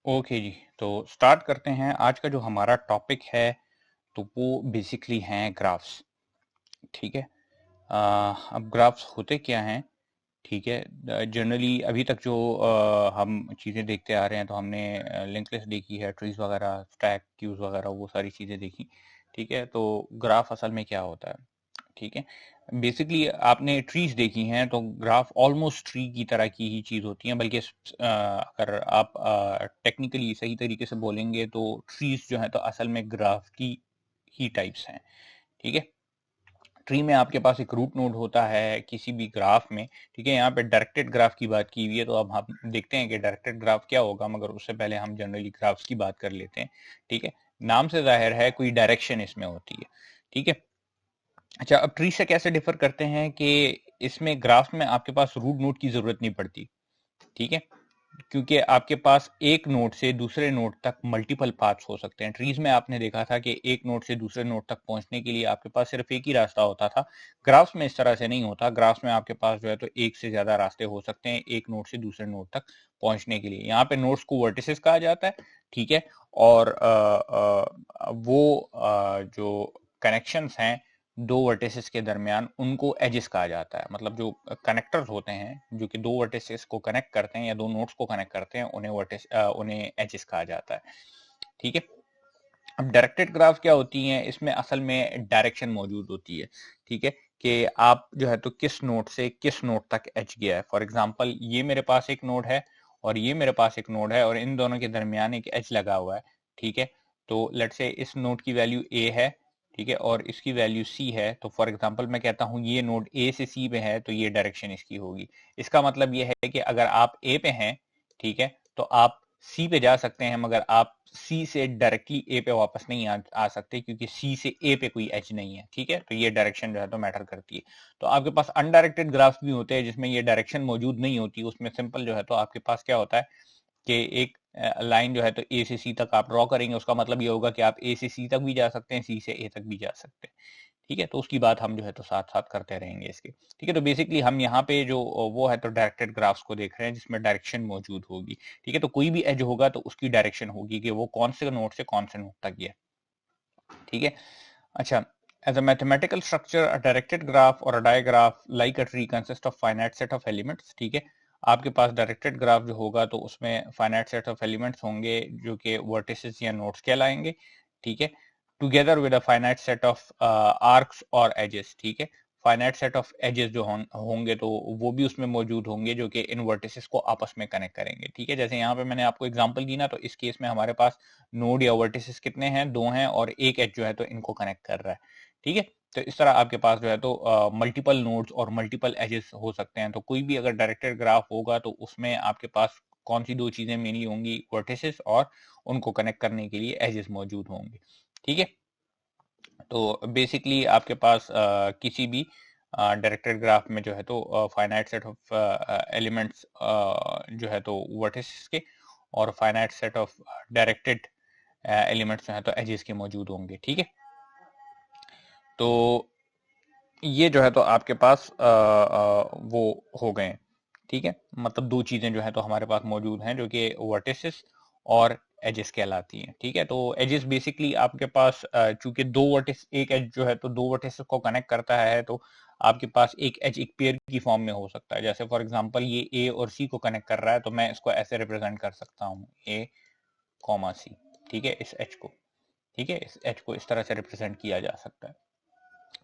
Okay जी, तो start करते हैं। आज का जो हमारा टॉपिक है तो वो बेसिकली हैं ग्राफ्स। ठीक है। अब ग्राफ्स होते क्या हैं? ठीक है। जनरली अभी तक जो हम चीज़ें देखते आ रहे हैं, तो हमने लिंक लिस्ट देखी है, ट्रीज वगैरह, स्टैक क्यूज वगैरह, वो सारी चीज़ें देखी। ठीक है। तो ग्राफ असल में क्या होता है? ठीक है। बेसिकली आपने ट्रीज देखी हैं, तो ग्राफ ऑलमोस्ट ट्री की तरह की ही चीज होती है, बल्कि अगर आप टेक्निकली सही तरीके से बोलेंगे तो ट्रीज जो है तो असल में ग्राफ की ही टाइप्स हैं। ठीक है। ट्री में आपके पास एक रूट नोड होता है किसी भी ग्राफ में। ठीक है। यहाँ पे डायरेक्टेड ग्राफ की बात की हुई है, तो अब हम देखते हैं कि डायरेक्टेड ग्राफ क्या होगा, मगर उससे पहले हम जनरली ग्राफ्स की बात कर लेते हैं। ठीक है। नाम से जाहिर है कोई डायरेक्शन इसमें होती है। ठीक है। अच्छा, अब ट्री से कैसे डिफर करते हैं कि इसमें ग्राफ में आपके पास रूट नोड की जरूरत नहीं पड़ती। ठीक है। क्योंकि आपके पास एक नोड से दूसरे नोड तक मल्टीपल पाथ्स हो सकते हैं। ट्रीज में आपने देखा था कि एक नोड से दूसरे नोड तक पहुंचने के लिए आपके पास सिर्फ एक ही रास्ता होता था। ग्राफ्स में इस तरह से नहीं होता। ग्राफ्स में आपके पास जो है तो एक से ज्यादा रास्ते हो सकते हैं एक नोड से दूसरे नोड तक पहुंचने के लिए। यहाँ पे नोड्स को वर्टिसेस कहा जाता है। ठीक है। और जो कनेक्शंस हैं दो वर्टिसेस के दरमियान, उनको एजेस कहा जाता है। मतलब जो कनेक्टर्स होते हैं जो कि दो वर्टिसेस को कनेक्ट करते हैं या दो नोड्स को कनेक्ट करते हैं, उन्हें एजेस कहा जाता है। ठीक है। अब डायरेक्टेड ग्राफ क्या होती हैं? इसमें असल में डायरेक्शन मौजूद होती है। ठीक है। कि आप जो है तो किस नोड से किस नोड तक एज गया है। फॉर एग्जांपल, ये मेरे पास एक नोड है और ये मेरे पास एक नोड है, और इन दोनों के दरमियान एक एज लगा हुआ है। ठीक है। तो लेट्स से इस नोड की वैल्यू ए है। ठीक है। और इसकी वैल्यू सी है। तो फॉर एग्जांपल मैं कहता हूं ये नोड ए से सी पे है, तो ये डायरेक्शन इसकी होगी। इसका मतलब ये है कि अगर आप ए पे हैं, ठीक है, तो आप सी पे जा सकते हैं, मगर आप सी से डायरेक्टली ए पे वापस नहीं आ सकते, क्योंकि सी से ए पे कोई एज नहीं है। ठीक है। तो ये डायरेक्शन जो है तो मैटर करती है। तो आपके पास अनडायरेक्टेड ग्राफ्स भी होते हैं जिसमें ये डायरेक्शन मौजूद नहीं होती। उसमें सिंपल जो है तो आपके पास क्या होता है कि एक लाइन जो है तो ए से सी तक आप ड्रॉ करेंगे। उसका मतलब ये होगा कि आप ए से सी तक भी जा सकते हैं, सी से ए तक भी जा सकते हैं। ठीक है। तो उसकी बात हम जो है तो साथ साथ करते रहेंगे इसके। ठीक है। तो बेसिकली हम यहाँ पे जो वो है तो डायरेक्टेड ग्राफ्स को देख रहे हैं जिसमें डायरेक्शन मौजूद होगी। ठीक है। तो कोई भी एज होगा तो उसकी डायरेक्शन होगी कि वो कौन से नोड से कौन से नोड तक गया। ठीक है। अच्छा, as a mathematical structure, a directed graph or a digraph like a tree consists of finite set of elements. ठीक है। आपके पास डायरेक्टेड ग्राफ जो होगा तो उसमें फाइनाइट सेट ऑफ एलिमेंट्स होंगे जो कि वर्टिसेस या नोड्स कहलाएंगे। ठीक है। Together with a finite set of arcs और एजेस। ठीक है। फाइनाइट सेट ऑफ एजेस जो होंगे तो वो भी उसमें मौजूद होंगे जो कि इन वर्टिसेस को आपस में कनेक्ट करेंगे। ठीक है। जैसे यहाँ पे मैंने आपको एग्जांपल दी ना, तो इस केस में हमारे पास नोड या वर्टिसेस कितने हैं? दो हैं, और एक एज जो है तो इनको कनेक्ट कर रहा है। ठीक है। तो इस तरह आपके पास जो है तो मल्टीपल नोड्स और मल्टीपल एजेस हो सकते हैं। तो कोई भी अगर डायरेक्टेड ग्राफ होगा तो उसमें आपके पास कौन सी दो चीजें मेनली होंगी? वर्टिसेस, और उनको कनेक्ट करने के लिए एजेस मौजूद होंगे। ठीक है। तो बेसिकली आपके पास किसी भी डायरेक्टेड ग्राफ में जो है तो फाइनाइट सेट ऑफ एलिमेंट्स जो है तो वर्टिसेस के, और finite set of directed elements जो है तो एजेस के मौजूद होंगे। ठीक है। तो ये जो है तो आपके पास वो हो गए। ठीक है। मतलब दो चीजें जो है तो हमारे पास मौजूद हैं जो कि वर्टिसेस और एजेस कहलाती हैं। ठीक है। तो एजेस बेसिकली आपके पास चूंकि दो वर्टिस, एक एज जो है तो दो वर्टिसेस को कनेक्ट करता है, तो आपके पास एक एज एक पेयर की फॉर्म में हो सकता है। जैसे फॉर एग्जांपल ये ए और सी को कनेक्ट कर रहा है, तो मैं इसको ऐसे रिप्रेजेंट कर सकता हूँ, ए कॉमा सी। ठीक है। इस एच को, ठीक है, इस एच को इस तरह से रिप्रेजेंट किया जा सकता है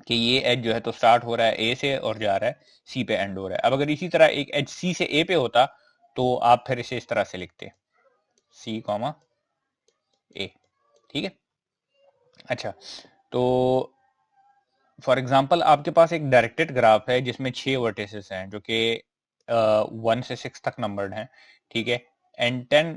कि ये एज जो है तो स्टार्ट हो रहा है ए से और जा रहा है सी पे, एंड हो रहा है। अब अगर इसी तरह एक एज सी से ए पे होता तो आप फिर इसे इस तरह से लिखते, सी कॉमा ए। ठीक है। अच्छा, तो फॉर एग्जांपल आपके पास एक डायरेक्टेड ग्राफ है जिसमें 6 वर्टिसेस हैं जो कि 1 से 6 तक नंबर्ड हैं। ठीक है। And 10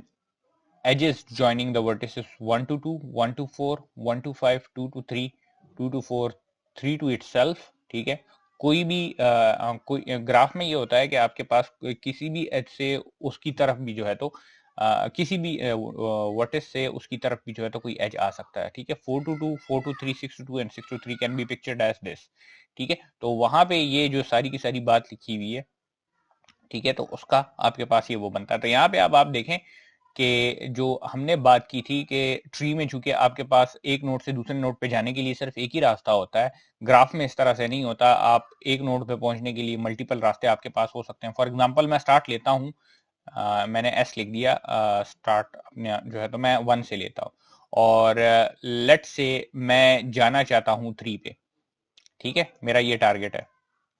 edges joining the vertices 1 to 2, 1 to 4, 1 to 5, 2 to 3, 2 to 4, 3 to itself। ठीक है। कोई भी कोई ग्राफ में ये होता है कि आपके पास किसी भी एज से उसकी तरफ भी जो है तो किसी भी वर्टिस से उसकी तरफ भी जो है तो कोई एज आ सकता है। ठीक है। 4 to 2, 4 to 3, 6 to 2 and 6 to 3 can be pictured as this. ठीक है। तो वहां पे ये जो सारी की सारी बात लिखी हुई है, ठीक है, तो उसका आपके पास ये वो बनता है। तो यहाँ पे अब आप देखें कि जो हमने बात की थी कि ट्री में चूंकि आपके पास एक नोड से दूसरे नोड पे जाने के लिए सिर्फ एक ही रास्ता होता है, ग्राफ में इस तरह से नहीं होता। आप एक नोड पे पहुंचने के लिए मल्टीपल रास्ते आपके पास हो सकते हैं। फॉर एग्जांपल मैं स्टार्ट लेता हूं, मैंने एस लिख दिया, स्टार्ट अपने जो है तो मैं 1 से लेता हूं, और लेट से मैं जाना चाहता हूं 3 पे। ठीक है, मेरा ये टारगेट है।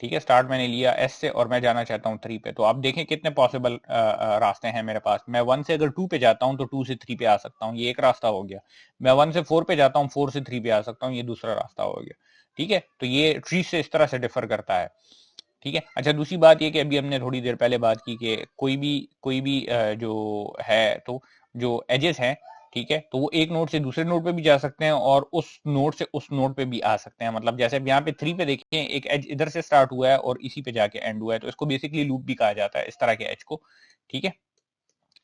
ठीक है, स्टार्ट मैंने लिया एस से और मैं जाना चाहता हूँ 3 पे। तो आप देखें कितने पॉसिबल रास्ते हैं मेरे पास। मैं 1 से अगर 2 पे जाता हूँ तो 2 से 3 पे आ सकता हूँ, ये एक रास्ता हो गया। मैं 1 से 4 पे जाता हूँ, 4 से 3 पे आ सकता हूँ, ये दूसरा रास्ता हो गया। ठीक है, तो ये ट्री से इस तरह से डिफर करता है। ठीक है, अच्छा दूसरी बात ये कि अभी हमने थोड़ी देर पहले बात की कि कोई भी जो है तो जो एजेस हैं, ठीक है, तो वो एक नोड से दूसरे नोड पे भी जा सकते हैं और उस नोड से उस नोड पे भी आ सकते हैं। मतलब जैसे अब यहाँ पे 3 पे देखें, एक एज इधर से स्टार्ट हुआ है और इसी पे जाके एंड हुआ है, तो इसको बेसिकली लूप भी कहा जाता है, इस तरह के एज को। ठीक है,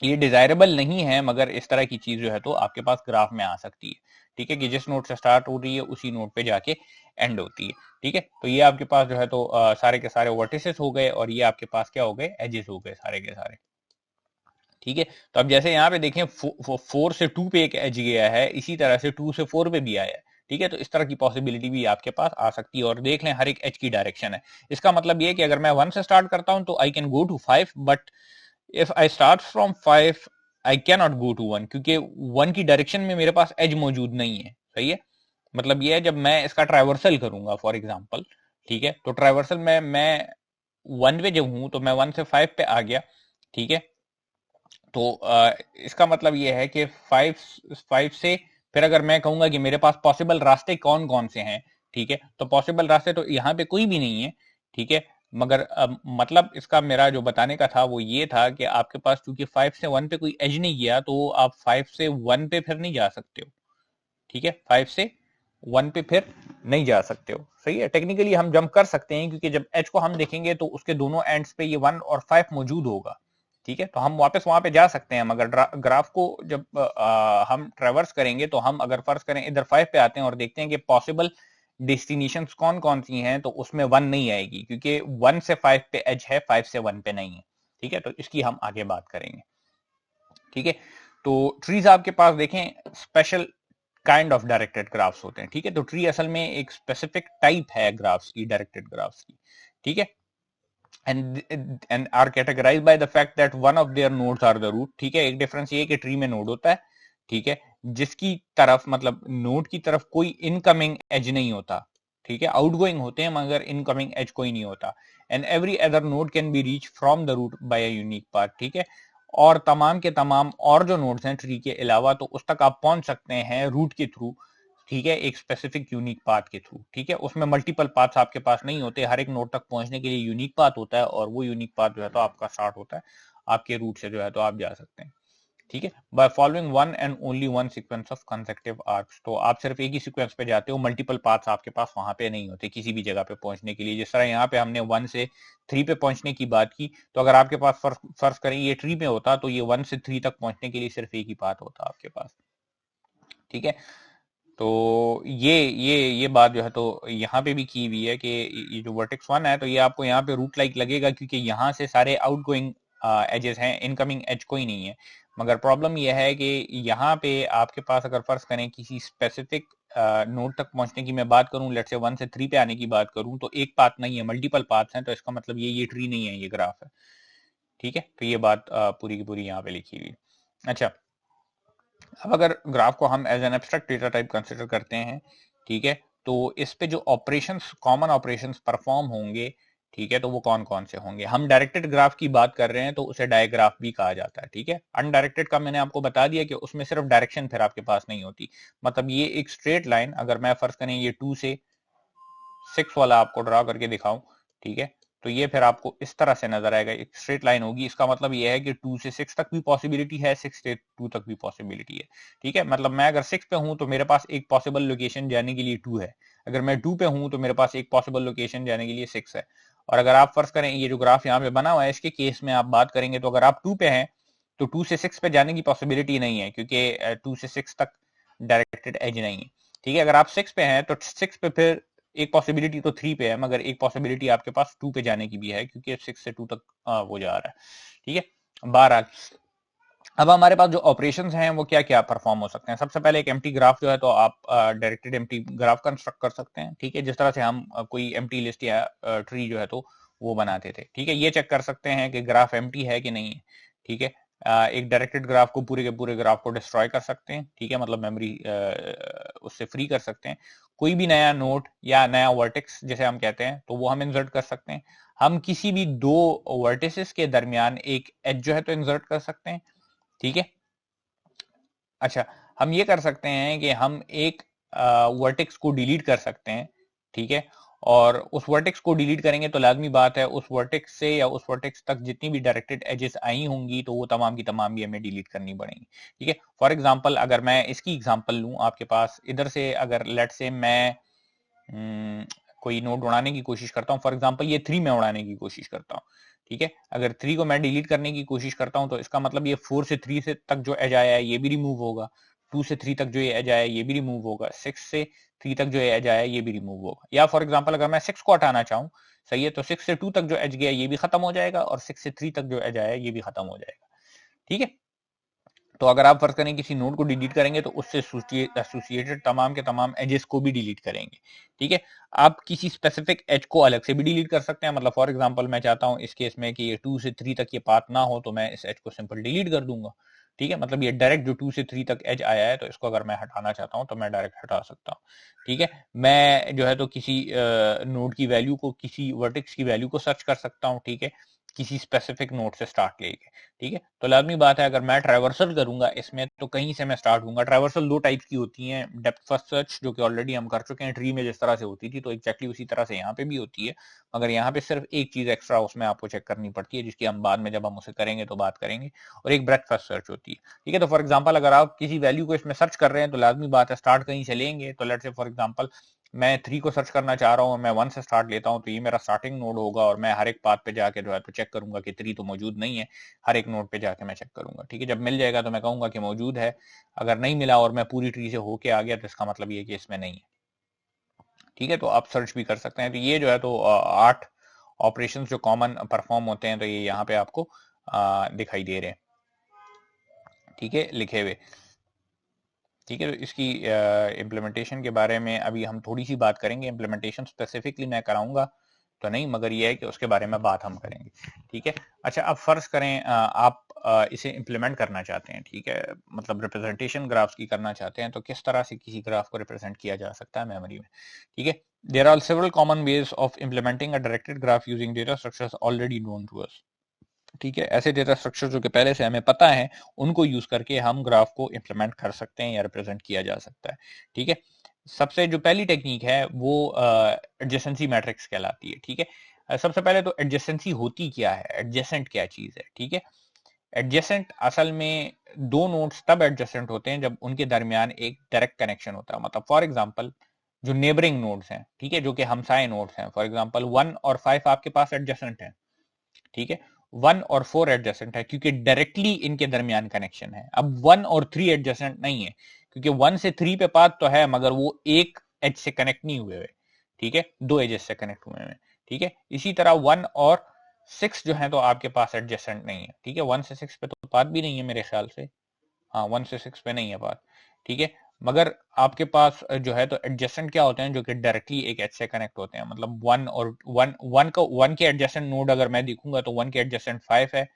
ये डिजायरेबल नहीं है, मगर इस तरह की चीज जो है तो आपके पास ग्राफ में आ सकती है। ठीक है, कि जिस नोड से स्टार्ट हो रही है उसी नोड पे जाके एंड होती है। ठीक है, तो ये आपके पास जो है तो सारे के सारे वर्टिसेस हो गए, और ये आपके पास क्या हो गए, एजेस हो गए सारे के सारे। ठीक है, तो अब जैसे यहाँ पे देखें 4 से 2 पे एक एज गया है, इसी तरह से 2 से 4 पे भी आया है। ठीक है, तो इस तरह की पॉसिबिलिटी भी आपके पास आ सकती है। और देख लें हर एक एज की डायरेक्शन है। इसका मतलब ये है कि अगर मैं 1 से स्टार्ट करता हूं तो I can go to 5, but if I start from 5 I can not go to 1, क्योंकि 1 की डायरेक्शन में मेरे पास एज मौजूद नहीं है। सही है, मतलब ये है जब मैं इसका ट्राइवर्सल करूंगा फॉर एग्जाम्पल, ठीक है, तो ट्राइवर्सल में मैं 1 पे जब हूं तो मैं 1 से 5 पे आ गया। ठीक है, तो इसका मतलब ये है कि 5 से फिर अगर मैं कहूंगा कि मेरे पास पॉसिबल रास्ते कौन कौन से हैं, ठीक है, तो पॉसिबल रास्ते तो यहाँ पे कोई भी नहीं है। ठीक है, मगर मतलब इसका मेरा जो बताने का था वो ये था कि आपके पास चूंकि 5 से 1 पे कोई एज नहीं गया, तो आप 5 से 1 पे फिर नहीं जा सकते हो। ठीक है, 5 से 1 पे फिर नहीं जा सकते हो। सही है, टेक्निकली हम जंप कर सकते हैं, क्योंकि जब एच को हम देखेंगे तो उसके दोनों एंड्स पे ये 1 और 5 मौजूद होगा। ठीक है, तो हम वापस वहां पे जा सकते हैं, मगर ग्राफ को जब हम ट्रेवर्स करेंगे तो हम अगर फर्ज करें इधर 5 पे आते हैं और देखते हैं कि पॉसिबल डेस्टिनेशंस कौन कौन सी हैं, तो उसमें 1 नहीं आएगी, क्योंकि 1 से 5 पे एज है, 5 से 1 पे नहीं है। ठीक है, तो इसकी हम आगे बात करेंगे। ठीक है, तो ट्रीज आपके पास देखें special kind of directed graphs होते हैं। ठीक है, तो ट्री असल में एक स्पेसिफिक टाइप है ग्राफ्स की, डायरेक्टेड ग्राफ्स की। ठीक है, and are categorized by the fact that one of their nodes are the root। ठीक है, एक डिफरेंस ये है कि ट्री में नोड होता है, ठीक है, जिसकी तरफ मतलब नोड की तरफ कोई इनकमिंग एज नहीं होता। ठीक है, आउटगोइंग होते हैं मगर इनकमिंग एज कोई नहीं होता। And every other node can be reach from the root by a unique path. ठीक है, और तमाम के तमाम और जो नोड्स हैं ट्री के अलावा, तो उस तक आप पहुंच सकते हैं रूट के थ्रू। ठीक है, एक स्पेसिफिक यूनिक पाथ के थ्रू। ठीक है, उसमें मल्टीपल पाथ्स आपके पास नहीं होते, हर एक नोड तक पहुंचने के लिए यूनिक पाथ होता है, और वो यूनिक पाथ जो है तो आपका स्टार्ट होता है आपके रूट से, जो है तो आप जा सकते हैं। ठीक है, by following one and only one sequence of consecutive arcs. तो आप सिर्फ एक ही सीक्वेंस पे जाते हो, मल्टीपल पाथ्स आपके पास वहां पे नहीं होते किसी भी जगह पे पहुंचने के लिए। जिस तरह यहाँ पे हमने 1 से 3 पे पहुंचने की बात की, तो अगर आपके पास फर्ज करें ये ट्री में होता, तो ये 1 से 3 तक पहुंचने के लिए सिर्फ एक ही पाथ होता आपके पास। ठीक है, तो ये बात जो है तो यहाँ पे भी की हुई है कि ये जो वर्टेक्स 1 है, तो ये आपको यहाँ पे रूट लाइक लगेगा, क्योंकि यहाँ से सारे आउटगोइंग एजेस हैं, इनकमिंग एज कोई नहीं है। मगर प्रॉब्लम यह है कि यहाँ पे आपके पास अगर फर्ज करें किसी स्पेसिफिक नोड तक पहुंचने की मैं बात करूं, लेट से 1 से 3 पे आने की बात करूं, तो एक पाथ नहीं है, मल्टीपल पाथ हैं। तो इसका मतलब ये ट्री नहीं है, ये ग्राफ है। ठीक है, तो ये बात पूरी की पूरी यहाँ पे लिखी हुई। अच्छा, अब अगर ग्राफ को हम as an abstract data type consider करते हैं, ठीक है, तो इस पे जो ऑपरेशंस, कॉमन ऑपरेशंस परफॉर्म होंगे, ठीक है, तो वो कौन कौन से होंगे। हम डायरेक्टेड ग्राफ की बात कर रहे हैं तो उसे डायग्राफ भी कहा जाता है। ठीक है, अनडायरेक्टेड का मैंने आपको बता दिया कि उसमें सिर्फ डायरेक्शन फिर आपके पास नहीं होती। मतलब ये एक स्ट्रेट लाइन, अगर मैं फर्ज करें ये 2 से 6 वाला आपको ड्रा करके दिखाऊं, ठीक है, तो ये फिर आपको इस तरह से नजर आएगा, एक स्ट्रेट लाइन होगी। इसका मतलब ये है कि 2 से 6 तक भी पॉसिबिलिटी है, 6 से 2 तक भी पॉसिबिलिटी है। ठीक है, मतलब मैं अगर 6 पे हूं तो मेरे पास एक पॉसिबल लोकेशन जाने के लिए 2 है, अगर मैं 2 पे हूं तो मेरे पास एक पॉसिबल लोकेशन जाने के लिए 6 है। और अगर आप फर्ज करें ये जो ग्राफ यहाँ पे बना हुआ है, इसके केस में आप बात करेंगे, तो अगर आप 2 पे हैं तो 2 से 6 पे जाने की पॉसिबिलिटी नहीं है, क्योंकि 2 से 6 तक डायरेक्टेड एज नहीं है। ठीक है, अगर आप 6 पे हैं तो 6 पे फिर एक पॉसिबिलिटी तो 3 पे है, मगर एक पॉसिबिलिटी आपके पास 2 पे जाने की भी है, क्योंकि 6 से 2 तक वो जा रहा है। ठीक है, बहरहाल अब हमारे पास जो ऑपरेशंस हैं वो क्या क्या परफॉर्म हो सकते हैं। सबसे पहले एक एम्प्टी ग्राफ जो है तो आप डायरेक्टेड एम्प्टी ग्राफ कंस्ट्रक्ट कर सकते हैं, ठीक है, जिस तरह से हम कोई एम्प्टी लिस्ट या ट्री जो है तो वो बनाते थे, ठीक है। ये चेक कर सकते हैं कि ग्राफ एम्प्टी है कि नहीं है, ठीक है। एक डायरेक्टेड ग्राफ को पूरे के पूरे ग्राफ को डिस्ट्रॉय कर सकते हैं, ठीक है, मतलब मेमोरी उससे फ्री कर सकते हैं। कोई भी नया नोड या नया वर्टेक्स जैसे हम कहते हैं तो वो हम इंसर्ट कर सकते हैं। हम किसी भी दो वर्टिसेस के दरमियान एक एज जो है तो इंसर्ट कर सकते हैं, ठीक है। अच्छा, हम ये कर सकते हैं कि हम एक वर्टेक्स को डिलीट कर सकते हैं, ठीक है। और उस वर्टेक्स को डिलीट करेंगे तो लाजमी बात है उस वर्टेक्स से या उस वर्टेक्स तक जितनी भी डायरेक्टेड एजेस आई होंगी तो वो तमाम की तमाम भी हमें डिलीट करनी पड़ेंगी, ठीक है। फॉर एग्जांपल अगर मैं इसकी एग्जांपल लूं, आपके पास इधर से अगर लेट से मैं कोई नोड उड़ाने की कोशिश करता हूँ, फॉर एग्जांपल ये 3 में उड़ाने की कोशिश करता हूँ, ठीक है। अगर 3 को मैं डिलीट करने की कोशिश करता हूँ तो इसका मतलब ये 4 से 3 से तक जो एज आया है ये भी रिमूव होगा, 2 से 3 तक जो ये एज आया है ये भी रिमूव होगा, 6 से 3 तक जो एज आया है ये भी रिमूव होगा। या फॉर एग्जांपल अगर मैं 6 को हटाना चाहूँ, सही है, तो 6 से 2 तक जो एज गया ये भी खत्म हो जाएगा और 6 से 3 तक जो एज आया है ये भी खत्म हो जाएगा, ठीक है। तो अगर आप फर्ज करें किसी नोड को डिलीट करेंगे तो उससे एसोसिएटेड तमाम के तमाम एजेस को भी डिलीट करेंगे, ठीक है। आप किसी स्पेसिफिक एज को अलग से भी डिलीट कर सकते हैं, मतलब फॉर एग्जांपल मैं चाहता हूं इस केस में कि ये 2 से 3 तक ये पाथ ना हो तो मैं इस एज को सिंपल डिलीट कर दूंगा, ठीक है। मतलब ये डायरेक्ट जो 2 से 3 तक एज आया है तो इसको अगर मैं हटाना चाहता हूं तो मैं डायरेक्ट हटा सकता हूं, ठीक है। मैं जो है तो किसी नोड की वैल्यू को, किसी वर्टेक्स की वैल्यू को सर्च कर सकता हूं, ठीक है, किसी स्पेसिफिक नोड से स्टार्ट लेके, ठीक है। तो लाजमी बात है अगर मैं ट्रैवर्सल करूंगा इसमें तो कहीं से मैं स्टार्ट दूंगा। ट्रैवर्सल दो टाइप्स की होती हैं, डेप्थ फर्स्ट सर्च जो कि ऑलरेडी हम कर चुके हैं ट्री में जिस तरह से होती थी, तो एक्जैक्टली उसी तरह से यहाँ पे भी होती है, मगर यहाँ पे सिर्फ एक चीज एक्स्ट्रा उसमें आपको चेक करनी पड़ती है जिसकी हम बाद में जब हम उसे करेंगे तो बात करेंगे, और एक ब्रेथ फर्स्ट सर्च होती है, ठीक है। तो फॉर एग्जाम्पल अगर आप किसी वैल्यू को इसमें सर्च कर रहे हैं तो लाजमी बात है स्टार्ट कहीं से लेंगे। तो लेट से फॉर एग्जाम्पल मैं 3 को सर्च करना चाह रहा हूँ, मैं 1 से स्टार्ट लेता हूँ तो ये मेरा स्टार्टिंग नोड होगा और मैं हर एक पाथ पे जाके जो है तो चेक करूंगा कि 3 तो मौजूद नहीं है, हर एक नोड पे जाके मैं चेक करूंगा, ठीक है। जब मिल जाएगा तो मैं कहूंगा कि मौजूद है, अगर नहीं मिला और मैं पूरी ट्री से होके आ गया तो इसका मतलब ये कि इसमें नहीं है, ठीक है। तो आप सर्च भी कर सकते हैं। तो ये जो है तो 8 ऑपरेशंस जो कॉमन परफॉर्म होते हैं तो ये यहाँ पे आपको दिखाई दे रहे हैं, ठीक है, लिखे हुए, ठीक है। तो इसकी इम्प्लीमेंटेशन के बारे में अभी हम थोड़ी सी बात करेंगे। इम्प्लीमेंटेशन स्पेसिफिकली मैं कराऊंगा तो नहीं, मगर ये है कि उसके बारे में बात हम करेंगे, ठीक है। अच्छा, अब फर्ज करें आप इसे इम्प्लीमेंट करना चाहते हैं, ठीक है, मतलब रिप्रेजेंटेशन ग्राफ्स की करना चाहते हैं तो किस तरह से किसी ग्राफ को रिप्रेजेंट किया जा सकता है मेमोरी में, ठीक है। There are several common ways of implementing a directed graph using data structures already known to us, ठीक है। ऐसे डेटा स्ट्रक्चर जो कि पहले से हमें पता है उनको यूज करके हम ग्राफ को इंप्लीमेंट कर सकते हैं या रिप्रेजेंट किया जा सकता है, ठीक है। सबसे जो पहली टेक्निक है वो एडजेसेंसी मैट्रिक्स कहलाती है, ठीक है। सबसे पहले तो एडजेसेंसी होती क्या है, एडजेसेंट क्या चीज है, ठीक है। एडजेसेंट असल में दो नोड्स तब एडजेसेंट होते हैं जब उनके दरमियान एक डायरेक्ट कनेक्शन होता है। मतलब फॉर एग्जांपल जो नेबरिंग नोड्स हैं, ठीक है, जो कि हमसाए नोड्स हैं, फॉर एग्जांपल 1 और 5 आपके पास एडजेसेंट हैं, ठीक है। 1 और 4 एडजेसेंट है क्योंकि डायरेक्टली इनके दरमियान कनेक्शन है। अब 1 और 3 एडजेसेंट नहीं है क्योंकि 1 से 3 पे पाथ तो है मगर वो एक एज से कनेक्ट नहीं हुए हुए, ठीक है, दो एजेस से कनेक्ट हुए हैं, ठीक है। इसी तरह 1 और 6 जो है तो आपके पास एडजेसेंट नहीं है, ठीक है। 1 से 6 पे तो पाथ भी नहीं है मेरे ख्याल से, हाँ 1 से 6 पे नहीं है बात, ठीक है। मगर आपके पास जो है तो एडजेसेंट क्या होते हैं जो कि डायरेक्टली एक एज से कनेक्ट होते हैं। मतलब 1 और 1 के एडजेसेंट नोड अगर मैं देखूंगा तो 1 के एडजेसेंट 5 है,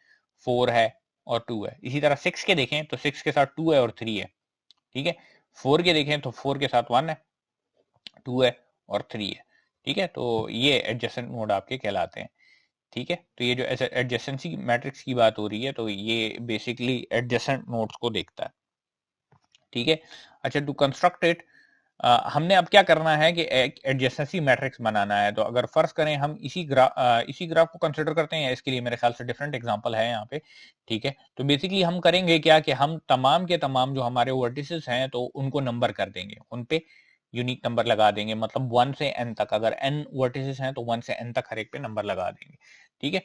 4 है और 2 है। इसी तरह 6 के देखें तो 6 के साथ 2 है और 3 है, ठीक है। 4 के देखें तो 4 के साथ 1 है, 2 है और 3 है, ठीक है। तो ये एडजेसेंट नोड आपके कहलाते हैं, ठीक है। तो ये जो एडजेसेंसी मैट्रिक्स की बात हो रही है तो ये बेसिकली एडजेसेंट नोड्स को देखता है, ठीक है। अच्छा, टू कंस्ट्रक्ट इट हमने अब क्या करना है कि एक एडजेसेंसी मैट्रिक्स बनाना है। तो अगर फर्ज करें हम इसी ग्राफ को कंसिडर करते हैं, इसके लिए मेरे ख्याल से डिफरेंट एग्जांपल है यहाँ पे, ठीक है। तो बेसिकली हम करेंगे क्या कि हम तमाम के तमाम जो हमारे वर्टिसेस हैं तो उनको नंबर कर देंगे, उन पे यूनिक नंबर लगा देंगे। मतलब 1 से n तक, अगर n वर्टिसेस हैं तो 1 से n तक हर एक पे नंबर लगा देंगे, ठीक है।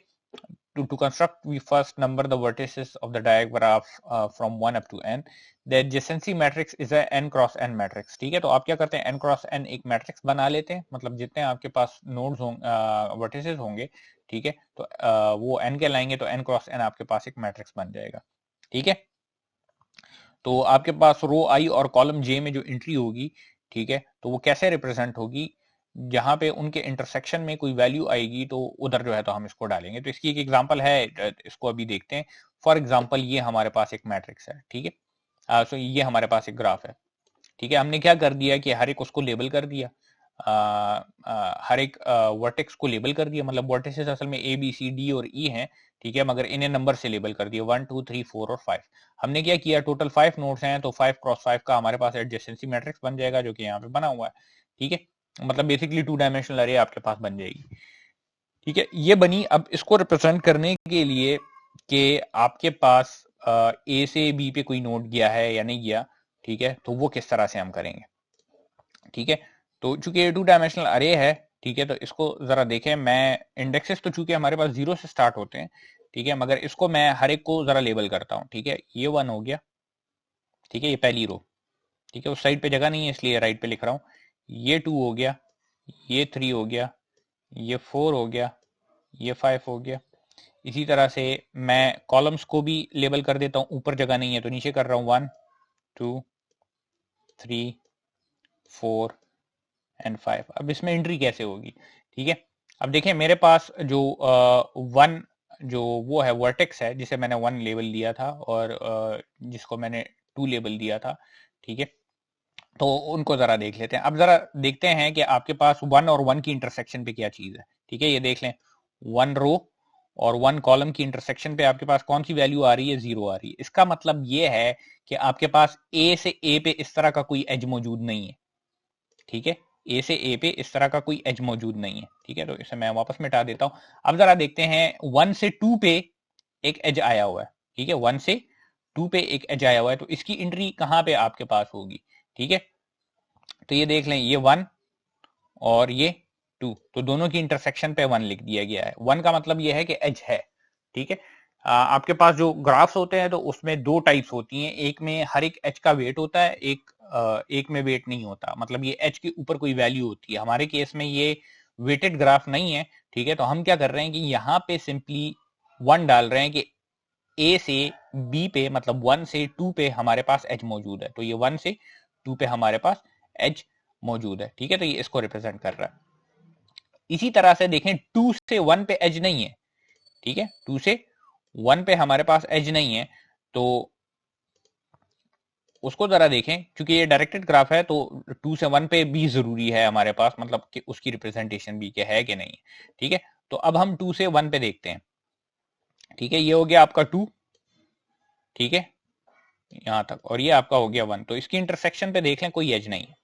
To construct, we first number the vertices of the diagraph from 1 up to n. The adjacency matrix is a n cross n matrix, ठीक है। तो आप क्या करते हैं, n cross n एक मैट्रिक्स बना लेते हैं, मतलब जितने आपके पास नोड्स होंगे, वर्टिसेस होंगे, ठीक है, तो वो n के लाएंगे तो n cross n आपके पास एक मैट्रिक्स बन जाएगा, ठीक है। तो आपके पास रो आई और कॉलम जे में जो एंट्री होगी, ठीक है, तो वो कैसे रिप्रेजेंट होगी, जहां पे उनके इंटरसेक्शन में कोई वैल्यू आएगी तो उधर जो है तो हम इसको डालेंगे। तो इसकी एक एग्जांपल है, इसको अभी देखते हैं। फॉर एग्जांपल ये हमारे पास एक मैट्रिक्स है, ठीक है, सो ये हमारे पास एक ग्राफ है, ठीक है। हमने क्या कर दिया कि हर एक उसको लेबल कर दिया, हर एक वर्टेक्स को लेबल कर दिया, मतलब वर्टिसेस असल में ए बी सी डी और ई हैं, ठीक है, मगर इन्हें नंबर से लेबल कर दिया 1 2 3 4 और 5। हमने क्या किया, टोटल 5 नोड्स हैं, तो 5 क्रॉस 5 का हमारे पास एडजेसेंसी मैट्रिक्स बन जाएगा, जो कि यहाँ पे बना हुआ है, ठीक है। मतलब बेसिकली 2 डायमेंशनल अरे आपके पास बन जाएगी, ठीक है। ये बनी। अब इसको रिप्रेजेंट करने के लिए कि आपके पास ए से बी पे कोई नोड गया है या नहीं गया, ठीक है, तो वो किस तरह से हम करेंगे, ठीक है। तो चूंकि ये 2 डायमेंशनल अरे है, ठीक है, तो इसको जरा देखें। मैं इंडेक्सेस तो चूंकि हमारे पास 0 से स्टार्ट होते हैं, ठीक है, मगर इसको मैं हर एक को जरा लेबल करता हूं, ठीक है। ये 1 हो गया, ठीक है, ये पहली रो, ठीक है, उस साइड पे जगह नहीं है इसलिए राइट पे लिख रहा हूं। ये 2 हो गया, ये 3 हो गया, ये 4 हो गया, ये 5 हो गया। इसी तरह से मैं कॉलम्स को भी लेबल कर देता हूं, ऊपर जगह नहीं है तो नीचे कर रहा हूं 1 2 3 4 एंड 5। अब इसमें एंट्री कैसे होगी, ठीक है। अब देखें मेरे पास जो 1 जो वो है वर्टेक्स है, जिसे मैंने 1 लेबल दिया था और जिसको मैंने 2 लेबल दिया था, ठीक है। तो उनको जरा देख लेते हैं। अब जरा देखते हैं कि आपके पास 1 और 1 की इंटरसेक्शन पे क्या चीज है, ठीक है। ये देख लें, 1 रो और 1 कॉलम की इंटरसेक्शन पे आपके पास कौन सी वैल्यू आ रही है, 0 आ रही है। इसका मतलब ये है कि आपके पास ए से ए पे इस तरह का कोई एज मौजूद नहीं है, ठीक है। ए से ए पे इस तरह का कोई एज मौजूद नहीं है, ठीक है। तो इसे मैं वापस मिटा देता हूं। अब जरा देखते हैं 1 से 2 पे एक एज आया हुआ है, ठीक है, 1 से 2 पे एक एज आया हुआ है, तो इसकी एंट्री कहां पे आपके पास होगी, ठीक है। तो ये देख लें, ये 1 और ये 2, तो दोनों की इंटरसेक्शन पे 1 लिख दिया गया है। 1 का मतलब ये है कि एज है, ठीक है। आपके पास जो ग्राफ्स होते हैं तो उसमें 2 टाइप्स होती हैं, एक में हर एक एज का वेट होता है, एक में वेट नहीं होता, मतलब ये एज के ऊपर कोई वैल्यू होती है। हमारे केस में ये वेटेड ग्राफ नहीं है, ठीक है। तो हम क्या कर रहे हैं कि यहाँ पे सिंपली 1 डाल रहे हैं कि ए से बी पे, मतलब 1 से 2 पे हमारे पास एज मौजूद है, तो ये 1 से 2 पे हमारे पास एज मौजूद है, ठीक है। तो ये इसको रिप्रेजेंट कर रहा है। इसी तरह से देखें 2 से 1 पे एज नहीं है, ठीक है, 2 से 1 पे हमारे पास एज नहीं है, तो उसको जरा देखें। क्योंकि ये डायरेक्टेड ग्राफ है तो 2 से 1 पे भी जरूरी है हमारे पास, मतलब कि उसकी रिप्रेजेंटेशन भी क्या है कि नहीं, ठीक है। तो अब हम 2 से 1 पे देखते हैं, ठीक है। ये हो गया आपका 2, ठीक है, यहां तक, और ये आपका हो गया 1। तो इसकी इंटरसेक्शन पे देख लें, कोई एज नहीं है,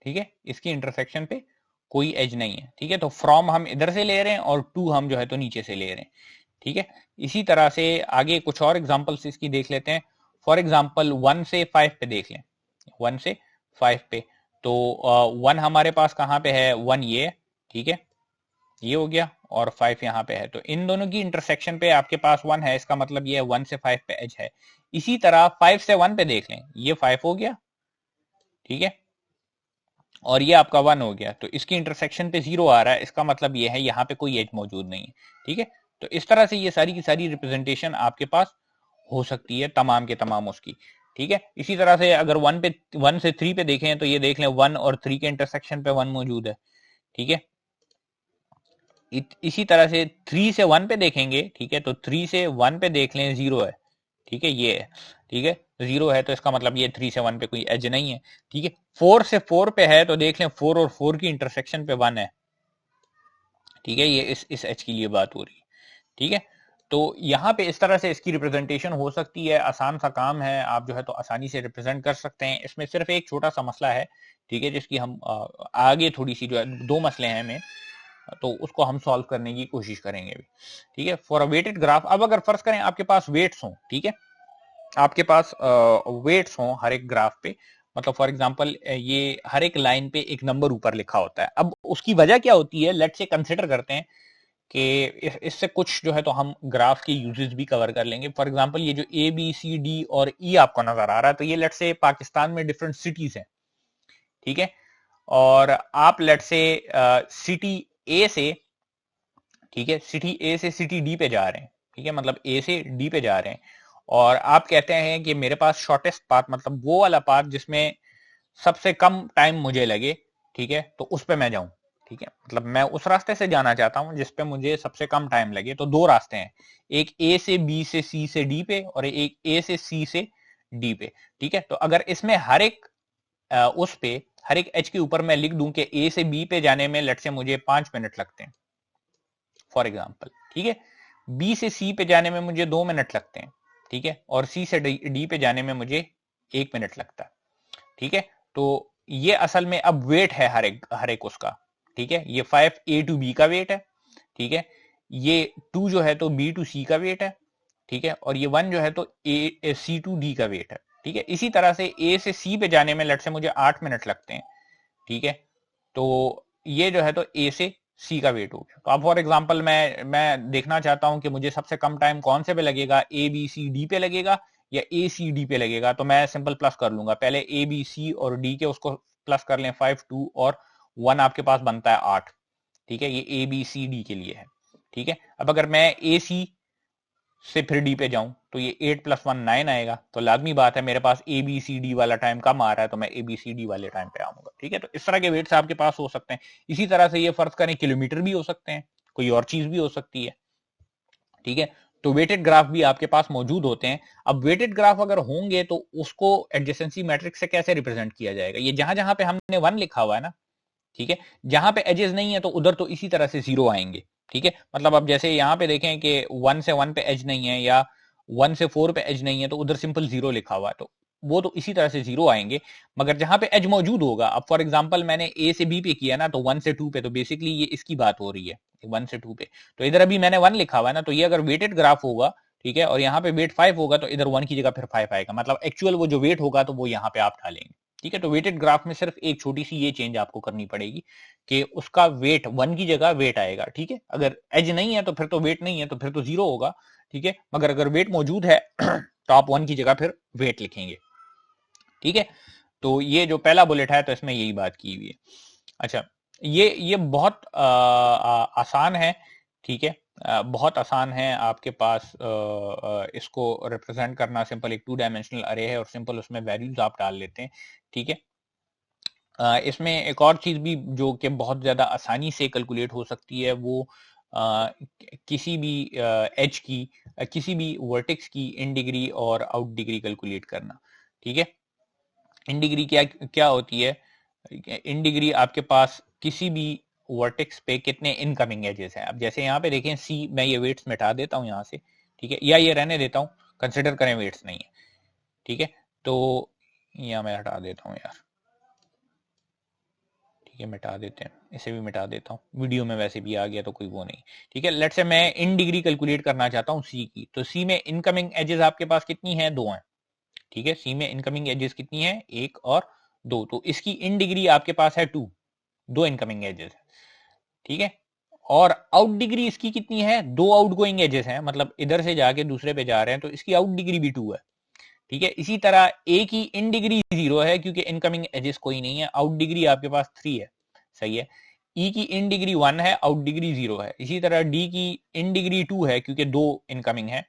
ठीक है, इसकी इंटरसेक्शन पे कोई एज नहीं है, ठीक है। तो फ्रॉम हम इधर से ले रहे हैं और टू हम जो है तो नीचे से ले रहे हैं, ठीक है। इसी तरह से आगे कुछ और एग्जांपल्स इसकी देख लेते हैं। फॉर एग्जांपल 1 से 5 पे देख लें, 1 से 5 पे, तो 1 हमारे पास कहां पे है, 1 ये, ठीक है, ये हो गया, और 5 यहाँ पे है। तो इन दोनों की इंटरसेक्शन पे आपके पास 1 है, इसका मतलब ये है 1 से 5 पे एज है। इसी तरह 5 से 1 पे देख लें, ये 5 हो गया, ठीक है, और ये आपका 1 हो गया, तो इसकी इंटरसेक्शन पे 0 आ रहा है, इसका मतलब ये है यहाँ पे कोई एज मौजूद नहीं है, ठीक है। तो इस तरह से ये सारी की सारी रिप्रेजेंटेशन आपके पास हो सकती है तमाम के तमाम उसकी, ठीक है। इसी तरह से अगर 1 से 3 पे देखें तो ये देख लें 1 और 3 के इंटरसेक्शन पे 1 मौजूद है, ठीक है। इसी तरह से 3 से 1 पे देखेंगे, ठीक है, तो 3 से 1 पे देख लें 0 है, ठीक है, ये है, ठीक है, 0 है, तो इसका मतलब ये 3 से 1 पे कोई एज नहीं है, ठीक है। 4 से 4 पे है तो देख लें 4 और 4 की इंटरसेक्शन पे 1 है, ठीक है, ये इस एज के लिए बात हो रही है, ठीक है। तो यहाँ पे इस तरह से इसकी रिप्रेजेंटेशन हो सकती है, आसान सा काम है, आप जो है तो आसानी से रिप्रेजेंट कर सकते हैं। इसमें सिर्फ एक छोटा सा मसला है, ठीक है, जिसकी हम आगे थोड़ी सी जो है 2 मसले हैं हमें, तो उसको हम सॉल्व करने की कोशिश करेंगे भी, ठीक है। फॉर अ वेटेड ग्राफ, अब अगर फर्ज करें आपके पास वेट्स हों, ठीक है, आपके पास वेट्स हों हर एक ग्राफ पे, मतलब फॉर एग्जांपल ये हर एक लाइन पे एक नंबर ऊपर लिखा होता है। अब उसकी वजह क्या होती है, लेट्स से कंसिडर करते हैं कि इससे कुछ जो है तो हम ग्राफ के यूजेस भी कवर कर लेंगे। फॉर एग्जांपल ये जो ए बी सी डी और ई आपको नजर आ रहा है, तो ये लेट्स से पाकिस्तान में डिफरेंट सिटीज हैं, ठीक है, और आप लेट्स से सिटी ए से, ठीक है, सिटी ए से सिटी डी पे जा रहे हैं, ठीक है, मतलब ए से डी पे जा रहे हैं, और आप कहते हैं कि मेरे पास शॉर्टेस्ट पाथ, मतलब वो वाला पाथ जिसमें सबसे कम टाइम मुझे लगे, ठीक है, तो उस पे मैं जाऊं, ठीक है, मतलब मैं उस रास्ते से जाना चाहता हूं जिसपे मुझे सबसे कम टाइम लगे। तो दो रास्ते हैं, एक ए से बी से सी से डी पे, और एक ए से सी से डी पे, ठीक है। तो अगर इसमें हर एक उस पे हर एक एच के ऊपर मैं लिख दूं कि ए से बी पे जाने में लेट से मुझे 5 मिनट लगते हैं फॉर एग्जाम्पल, ठीक है, बी से सी पे जाने में मुझे 2 मिनट लगते हैं, ठीक है, और सी से डी पे जाने में मुझे 1 मिनट लगता है, ठीक है। तो ये असल में अब वेट है हर एक उसका, ठीक है, ये 5 ए टू बी का वेट है, ठीक है, ये 2 जो है तो बी टू सी का वेट है, ठीक है, और ये 1 जो है तो ए सी टू डी का वेट है, ठीक है। इसी तरह से ए से सी पे जाने में लेट से मुझे 8 मिनट लगते हैं, ठीक है। तो ये जो है तो ए से सी का वेट हो गया। तो अब फॉर एग्जांपल मैं देखना चाहता हूं कि मुझे सबसे कम टाइम कौन से पे लगेगा, ए बी सी डी पे लगेगा या ए सी डी पे लगेगा। तो मैं सिंपल प्लस कर लूंगा, पहले ए बी सी और डी के उसको प्लस कर लें, 5 2 और 1 आपके पास बनता है 8, ठीक है, ये ए बी सी डी के लिए है, ठीक है। अब अगर मैं ए सी से फिर डी पे जाऊं तो ये 8 + 1 9 आएगा। तो लाजमी बात है मेरे पास ए बी सी डी वाला टाइम कम आ रहा है, तो मैं ए बी सी डी वाले टाइम पे आऊंगा, ठीक है। तो इस तरह के वेट्स आपके पास हो सकते हैं। इसी तरह से ये फर्ज करें किलोमीटर भी हो सकते हैं, कोई और चीज भी हो सकती है, ठीक है। तो वेटेड ग्राफ भी आपके पास मौजूद होते हैं। अब वेटेड ग्राफ अगर होंगे तो उसको एडजेसेंसी मैट्रिक्स से कैसे रिप्रेजेंट किया जाएगा, ये जहां जहां पे हमने 1 लिखा हुआ है ना, ठीक है, जहां पे एजेस नहीं है तो उधर तो इसी तरह से 0 आएंगे, ठीक है। मतलब अब जैसे यहाँ पे देखें कि 1 से 1 पे एज नहीं है या 1 से 4 पे एज नहीं है, तो उधर सिंपल 0 लिखा हुआ है, तो वो तो इसी तरह से 0 आएंगे। मगर जहां पे एज मौजूद होगा, अब फॉर एग्जांपल मैंने ए से बी पे किया ना, तो 1 से 2 पे, तो बेसिकली ये इसकी बात हो रही है 1 से 2 पे। तो इधर अभी मैंने 1 लिखा हुआ है ना, तो ये अगर वेटेड ग्राफ होगा, ठीक है, और यहाँ पे वेट 5 होगा, तो इधर 1 की जगह फिर 5 आएगा, मतलब एक्चुअल वो जो वेट होगा तो वो यहाँ पे आप डालेंगे, ठीक है। तो वेटेड ग्राफ में सिर्फ एक छोटी सी ये चेंज आपको करनी पड़ेगी कि उसका वेट 1 की जगह वेट आएगा, ठीक है। अगर एज नहीं है तो फिर तो वेट नहीं है, तो फिर तो 0 होगा, ठीक है। मगर अगर वेट मौजूद है तो आप 1 की जगह फिर वेट लिखेंगे, ठीक है। तो ये जो पहला बुलेट है तो इसमें यही बात की हुई है। अच्छा, ये बहुत आसान है, ठीक है, बहुत आसान है आपके पास इसको रिप्रेजेंट करना। सिंपल एक 2 डायमेंशनल अरे है और सिंपल उसमें वैल्यूज आप डाल लेते हैं, ठीक है। इसमें एक और चीज भी जो कि बहुत ज्यादा आसानी से कैलकुलेट हो सकती है, वो किसी भी एच की किसी भी वर्टेक्स की इन डिग्री और आउट डिग्री कैलकुलेट करना, ठीक है। इन डिग्री क्या क्या होती है, इन डिग्री आपके पास किसी भी वर्टेक्स पे कितने इनकमिंग एजेस हैं। अब जैसे यहाँ पे देखें सी, मैं ये वेट्स मिटा देता हूँ यहाँ से, ठीक है, या ये रहने देता हूँ, कंसिडर करें वेट्स नहीं है, ठीक है। तो यहाँ मैं हटा देता हूँ यार, ठीक है, मिटा देते हैं, इसे भी मिटा देता हूँ, वीडियो में वैसे भी आ गया तो कोई वो नहीं, ठीक है। लेट्स से मैं इन डिग्री कैलकुलेट करना चाहता हूँ सी की, तो सी में इनकमिंग एजेस आपके पास कितनी है, 2 हैं, ठीक है। सी में इनकमिंग एजेस कितनी है, 1 और 2, तो इसकी इन डिग्री आपके पास है 2, 2 इनकमिंग एजेस है, ठीक है। और आउट डिग्री इसकी कितनी है, 2 आउट गोइंग एजेस हैं, मतलब इधर से जाके दूसरे पे जा रहे हैं, तो इसकी आउट डिग्री भी 2 है, ठीक है। इसी तरह ए की इन डिग्री 0 है क्योंकि इनकमिंग एजेस कोई नहीं है, आउट डिग्री आपके पास 3 है, सही है। ई की इन डिग्री 1 है, आउट डिग्री 0 है। इसी तरह डी की इन डिग्री 2 है क्योंकि 2 इनकमिंग है,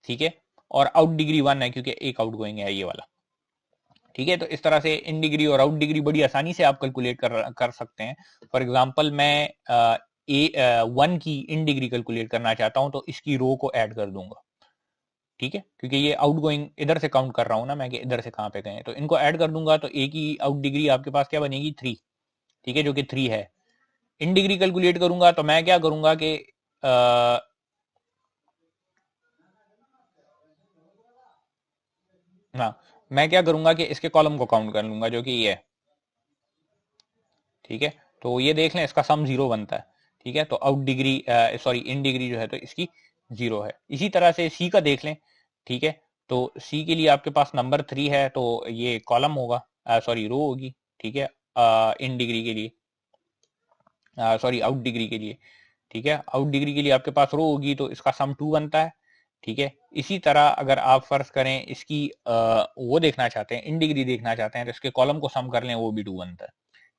ठीक है, और आउट डिग्री 1 है क्योंकि एक आउट गोइंग है, ये वाला, ठीक है। तो इस तरह से इन डिग्री और आउट डिग्री बड़ी आसानी से आप कैलकुलेट कर सकते हैं। फॉर एग्जांपल मैं ए 1 की इन डिग्री कैलकुलेट करना चाहता हूं, तो इसकी रो को ऐड कर दूंगा, ठीक है, क्योंकि ये आउट गोइंग इधर से काउंट कर रहा हूं ना मैं कि इधर से कहां पे गए, तो इनको ऐड कर दूंगा, तो ए की आउट डिग्री आपके पास क्या बनेगी, 3, ठीक है, जो कि 3 है। इन डिग्री कैलकुलेट करूंगा तो मैं क्या करूंगा कि हाँ, मैं क्या करूंगा कि इसके कॉलम को काउंट कर लूंगा जो कि ये है, ठीक है। तो ये देख लें इसका सम 0 बनता है, ठीक है। तो out degree sorry in degree जो है तो इसकी 0 है। इसी तरह से सी का देख लें, ठीक है। तो सी के लिए आपके पास नंबर 3 है, तो ये कॉलम होगा, सॉरी रो होगी, ठीक है, इन डिग्री के लिए, सॉरी आउट डिग्री के लिए, ठीक है। आउट डिग्री के लिए आपके पास रो होगी तो इसका सम 2 बनता है, ठीक है। इसी तरह अगर आप फर्ज करें इसकी वो देखना चाहते हैं, इन डिग्री देखना चाहते हैं, तो इसके कॉलम को सम कर लें, वो भी 2 बनता है,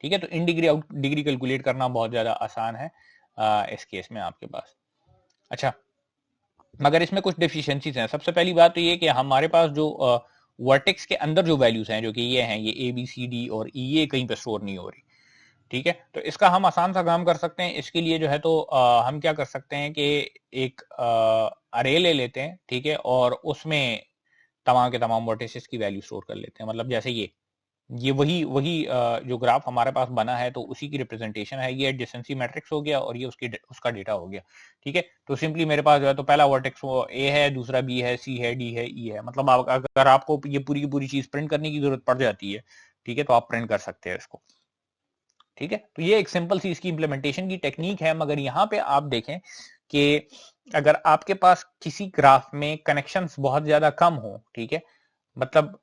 ठीक है। तो in degree out degree calculate करना बहुत ज्यादा आसान है इस केस में आपके पास। अच्छा, मगर इसमें कुछ डेफिशिएंसीज हैं। सबसे पहली बात तो ये कि हमारे पास जो वर्टेक्स के अंदर जो वैल्यूज हैं, जो कि ये हैं, ये ए बी सी डी और ई, ये कहीं पे स्टोर नहीं हो रही। ठीक है, तो इसका हम आसान सा काम कर सकते हैं। इसके लिए जो है तो हम क्या कर सकते हैं कि एक अरे ले लेते हैं, ठीक है, और उसमें तमाम के तमाम वर्टिसेस की वैल्यू स्टोर कर लेते हैं। मतलब जैसे ये वही वही जो ग्राफ हमारे पास बना है तो उसी की रिप्रेजेंटेशन है। ये एडजेसेंसी मैट्रिक्स हो गया और ये उसका डेटा हो गया। ठीक है, तो सिंपली मेरे पास जो है तो पहला वर्टेक्स वो ए है, दूसरा बी है, सी है, डी है, ई है। मतलब अगर आपको ये पूरी की पूरी चीज प्रिंट करने की जरूरत पड़ जाती है, ठीक है, तो आप प्रिंट कर सकते हैं इसको। ठीक है, तो ये एक सिंपल सी इसकी इंप्लीमेंटेशन की टेक्निक है। मगर यहाँ पे आप देखें कि अगर आपके पास किसी ग्राफ में कनेक्शंस बहुत ज्यादा कम हो, ठीक है, मतलब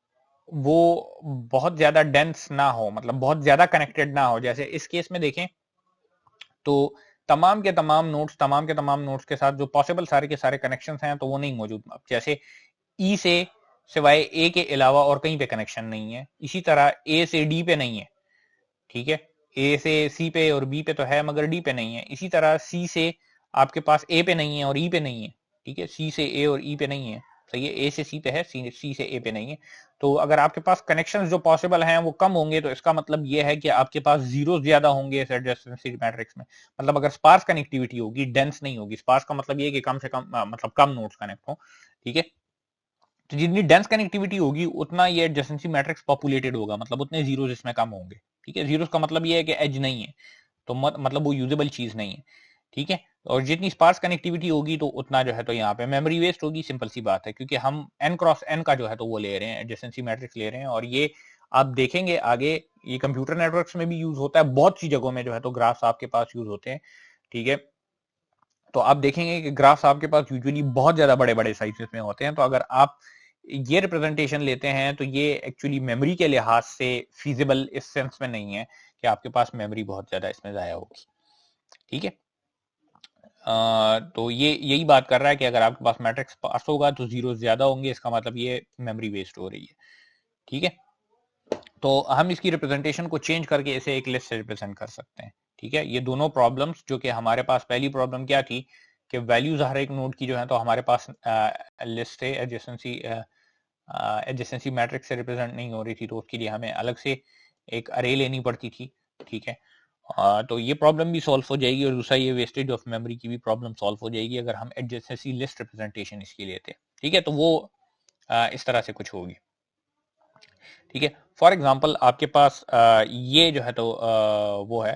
वो बहुत ज्यादा डेंस ना हो, मतलब बहुत ज्यादा कनेक्टेड ना हो, जैसे इस केस में देखें तो तमाम के तमाम नोड्स के साथ जो पॉसिबल सारे के सारे कनेक्शंस हैं तो वो नहीं मौजूद। जैसे ई से सिवाय ए के अलावा और कहीं पे कनेक्शन नहीं है। इसी तरह ए से डी पे नहीं है, ठीक है, ए से सी पे और बी पे तो है मगर डी पे नहीं है। इसी तरह सी से आपके पास ए पे नहीं है और ई पे नहीं है। ठीक है, सी से ए और ई पे नहीं है, सही है, ए से सी पे है, सी से ए पे नहीं है। तो अगर आपके पास कनेक्शंस जो पॉसिबल हैं वो कम होंगे तो इसका मतलब ये है कि आपके पास जीरो ज्यादा होंगे इस एडजेसेंसी मैट्रिक्स में। मतलब अगर स्पार्स कनेक्टिविटी होगी, डेंस नहीं होगी। स्पार्स का मतलब ये है कि कम से कम मतलब कम नोड्स कनेक्ट हो। ठीक है, तो जितनी डेंस कनेक्टिविटी होगी उतना ये एडजेसेंसी मैट्रिक्स पॉपुलेटेड होगा, मतलब उतने जीरोस इसमें कम होंगे। ठीक है, जीरोस का मतलब ये है कि एज नहीं है, तो मतलब वो यूजेबल चीज नहीं है। ठीक है, और जितनी स्पार्स कनेक्टिविटी होगी तो उतना जो है तो यहाँ पे मेमोरी वेस्ट होगी। सिंपल सी बात है, क्योंकि हम n क्रॉस n का जो है तो वो ले रहे हैं, एडजेसेंसी मैट्रिक्स ले रहे हैं। और ये आप देखेंगे आगे ये कंप्यूटर नेटवर्क्स में भी यूज होता है, बहुत सी जगहों में जो है तो ग्राफ्स आपके पास यूज होते हैं। ठीक है, तो आप देखेंगे कि ग्राफ्स आपके पास यूजुअली बहुत ज्यादा बड़े बड़े साइजेस में होते हैं। तो अगर आप ये रिप्रेजेंटेशन लेते हैं तो ये एक्चुअली मेमोरी के लिहाज से फीजिबल इस सेंस में नहीं है कि आपके पास मेमोरी बहुत ज्यादा इसमें जाया होगी। ठीक है, तो ये यही बात कर रहा है कि अगर आपके पास मैट्रिक्स पास होगा तो जीरो ज्यादा होंगे, इसका मतलब ये मेमोरी वेस्ट हो रही है। ठीक है, तो हम इसकी रिप्रेजेंटेशन को चेंज करके इसे एक लिस्ट से रिप्रेजेंट कर सकते हैं। ठीक है, ये दोनों प्रॉब्लम्स जो कि हमारे पास, पहली प्रॉब्लम क्या थी कि वैल्यूज हर एक नोड की जो है तो हमारे पास लिस्ट से एडजेसेंसी मैट्रिक्स से रिप्रेजेंट नहीं हो रही थी, तो उसके लिए हमें अलग से एक अरे लेनी पड़ती थी। ठीक है, तो ये प्रॉब्लम भी सॉल्व हो जाएगी। और दूसरा ये वेस्टेज ऑफ मेमोरी की भी प्रॉब्लम सॉल्व हो जाएगी अगर हम एडजेसेंसी लिस्ट रिप्रेजेंटेशन इसकी लेते हैं। ठीक है, तो वो इस तरह से कुछ होगी। ठीक है, फॉर एग्जांपल आपके पास ये जो है तो वो है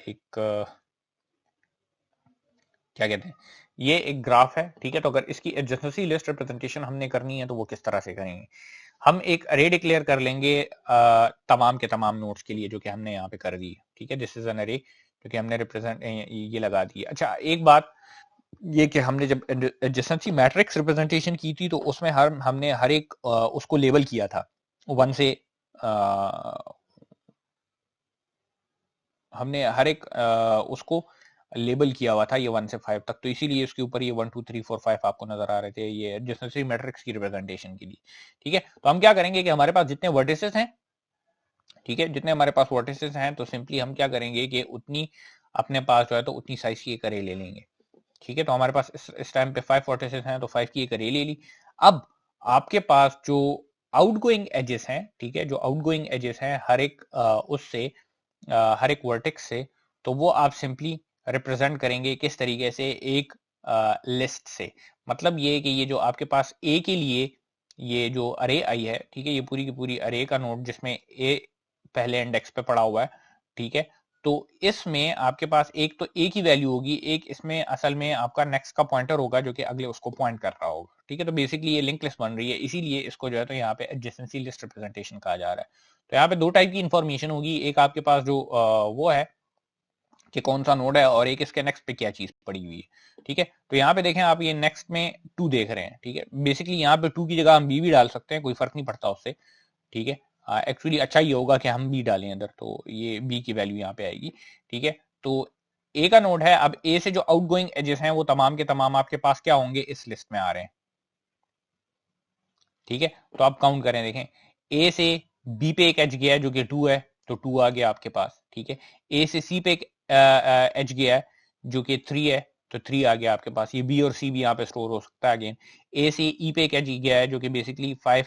एक क्या कहते हैं, ये एक ग्राफ है। ठीक है, तो अगर इसकी एडजेसेंसी लिस्ट रिप्रेजेंटेशन हमने करनी है तो वो किस तरह से करेंगे? हम एक अरे डिक्लेयर कर लेंगे तमाम के तमाम नोड्स के लिए, जो कि हमने यहाँ पे कर दी है। ठीक है, दिस इज एन अरे जो कि हमने रिप्रेजेंट ये लगा दी है। अच्छा, एक बात ये कि हमने जब एडजेसेंसी मैट्रिक्स रिप्रेजेंटेशन की थी तो उसमें हमने हर एक उसको लेबल किया था वन से, हमने हर एक उसको लेबल किया हुआ था ये 1 से 5 तक, तो इसीलिए इसके ऊपर ये 1 2 3 4 5 आपको नजर आ रहे थे ये एडजेसेंसी मैट्रिक्स की रिप्रेजेंटेशन के लिए। ठीक है, तो हम क्या करेंगे कि हमारे पास जितने वर्टिसेस हैं, ठीक है, जितने हमारे पास वर्टिसेस हैं तो सिंपली हम क्या करेंगे कि उतनी अपने पास जो है तो उतनी साइज की एक अरे ले लेंगे। ठीक है, तो हमारे पास इस टाइम पे 5 वर्टिसेस हैं तो 5 की एक अरे ले ली। अब आपके पास जो आउटगोइंग एजेस हैं, ठीक है, जो आउटगोइंग एजेस हैं हर एक उससे हर एक वर्टेक्स से, तो वो आप सिंपली रिप्रेजेंट करेंगे किस तरीके से, एक लिस्ट से। मतलब ये कि ये जो आपके पास ए के लिए ये जो अरे आई है, ठीक है, ये पूरी की पूरी अरे का नोड जिसमें ए पहले इंडेक्स पे पड़ा हुआ है। ठीक है, तो इसमें आपके पास एक तो ए की वैल्यू होगी, एक इसमें असल में आपका नेक्स्ट का पॉइंटर होगा जो कि अगले उसको पॉइंट कर रहा होगा। ठीक है, तो बेसिकली ये लिंक लिस्ट बन रही है, इसीलिए इसको जो है तो यहाँ पे एडजेसेंसी लिस्ट रिप्रेजेंटेशन कहा जा रहा है। तो यहाँ पे दो टाइप की इंफॉर्मेशन होगी, एक आपके पास जो वो है कि कौन सा नोड है, और एक इसके नेक्स्ट पे क्या चीज पड़ी हुई है। ठीक है, तो यहाँ पे देखें आप, ये नेक्स्ट में 2 देख रहे हैं। ठीक है, बेसिकली यहाँ पे 2 की जगह हम बी भी डाल सकते हैं, कोई फर्क नहीं पड़ता उससे। ठीक है, एक्चुअली अच्छा ये होगा कि हम बी डालें अंदर, तो ये बी की वैल्यू यहाँ पे आएगी। ठीक है, तो ए का नोड है, अब ए से जो आउटगोइंग एजेस हैं वो तमाम के तमाम आपके पास क्या होंगे, इस लिस्ट में आ रहे हैं। ठीक है, तो आप काउंट करें, देखें ए से बी पे एक एज गया है जो कि 2 है, तो 2 आ गया आपके पास। ठीक है, ए से सी पे एक एज गया है जो कि 3 है, तो 3 आ गया आपके पास। ये बी और सी भी यहाँ पे स्टोर हो सकता है अगेन। ए से ई पे क्या जी गया है जो कि बेसिकली 5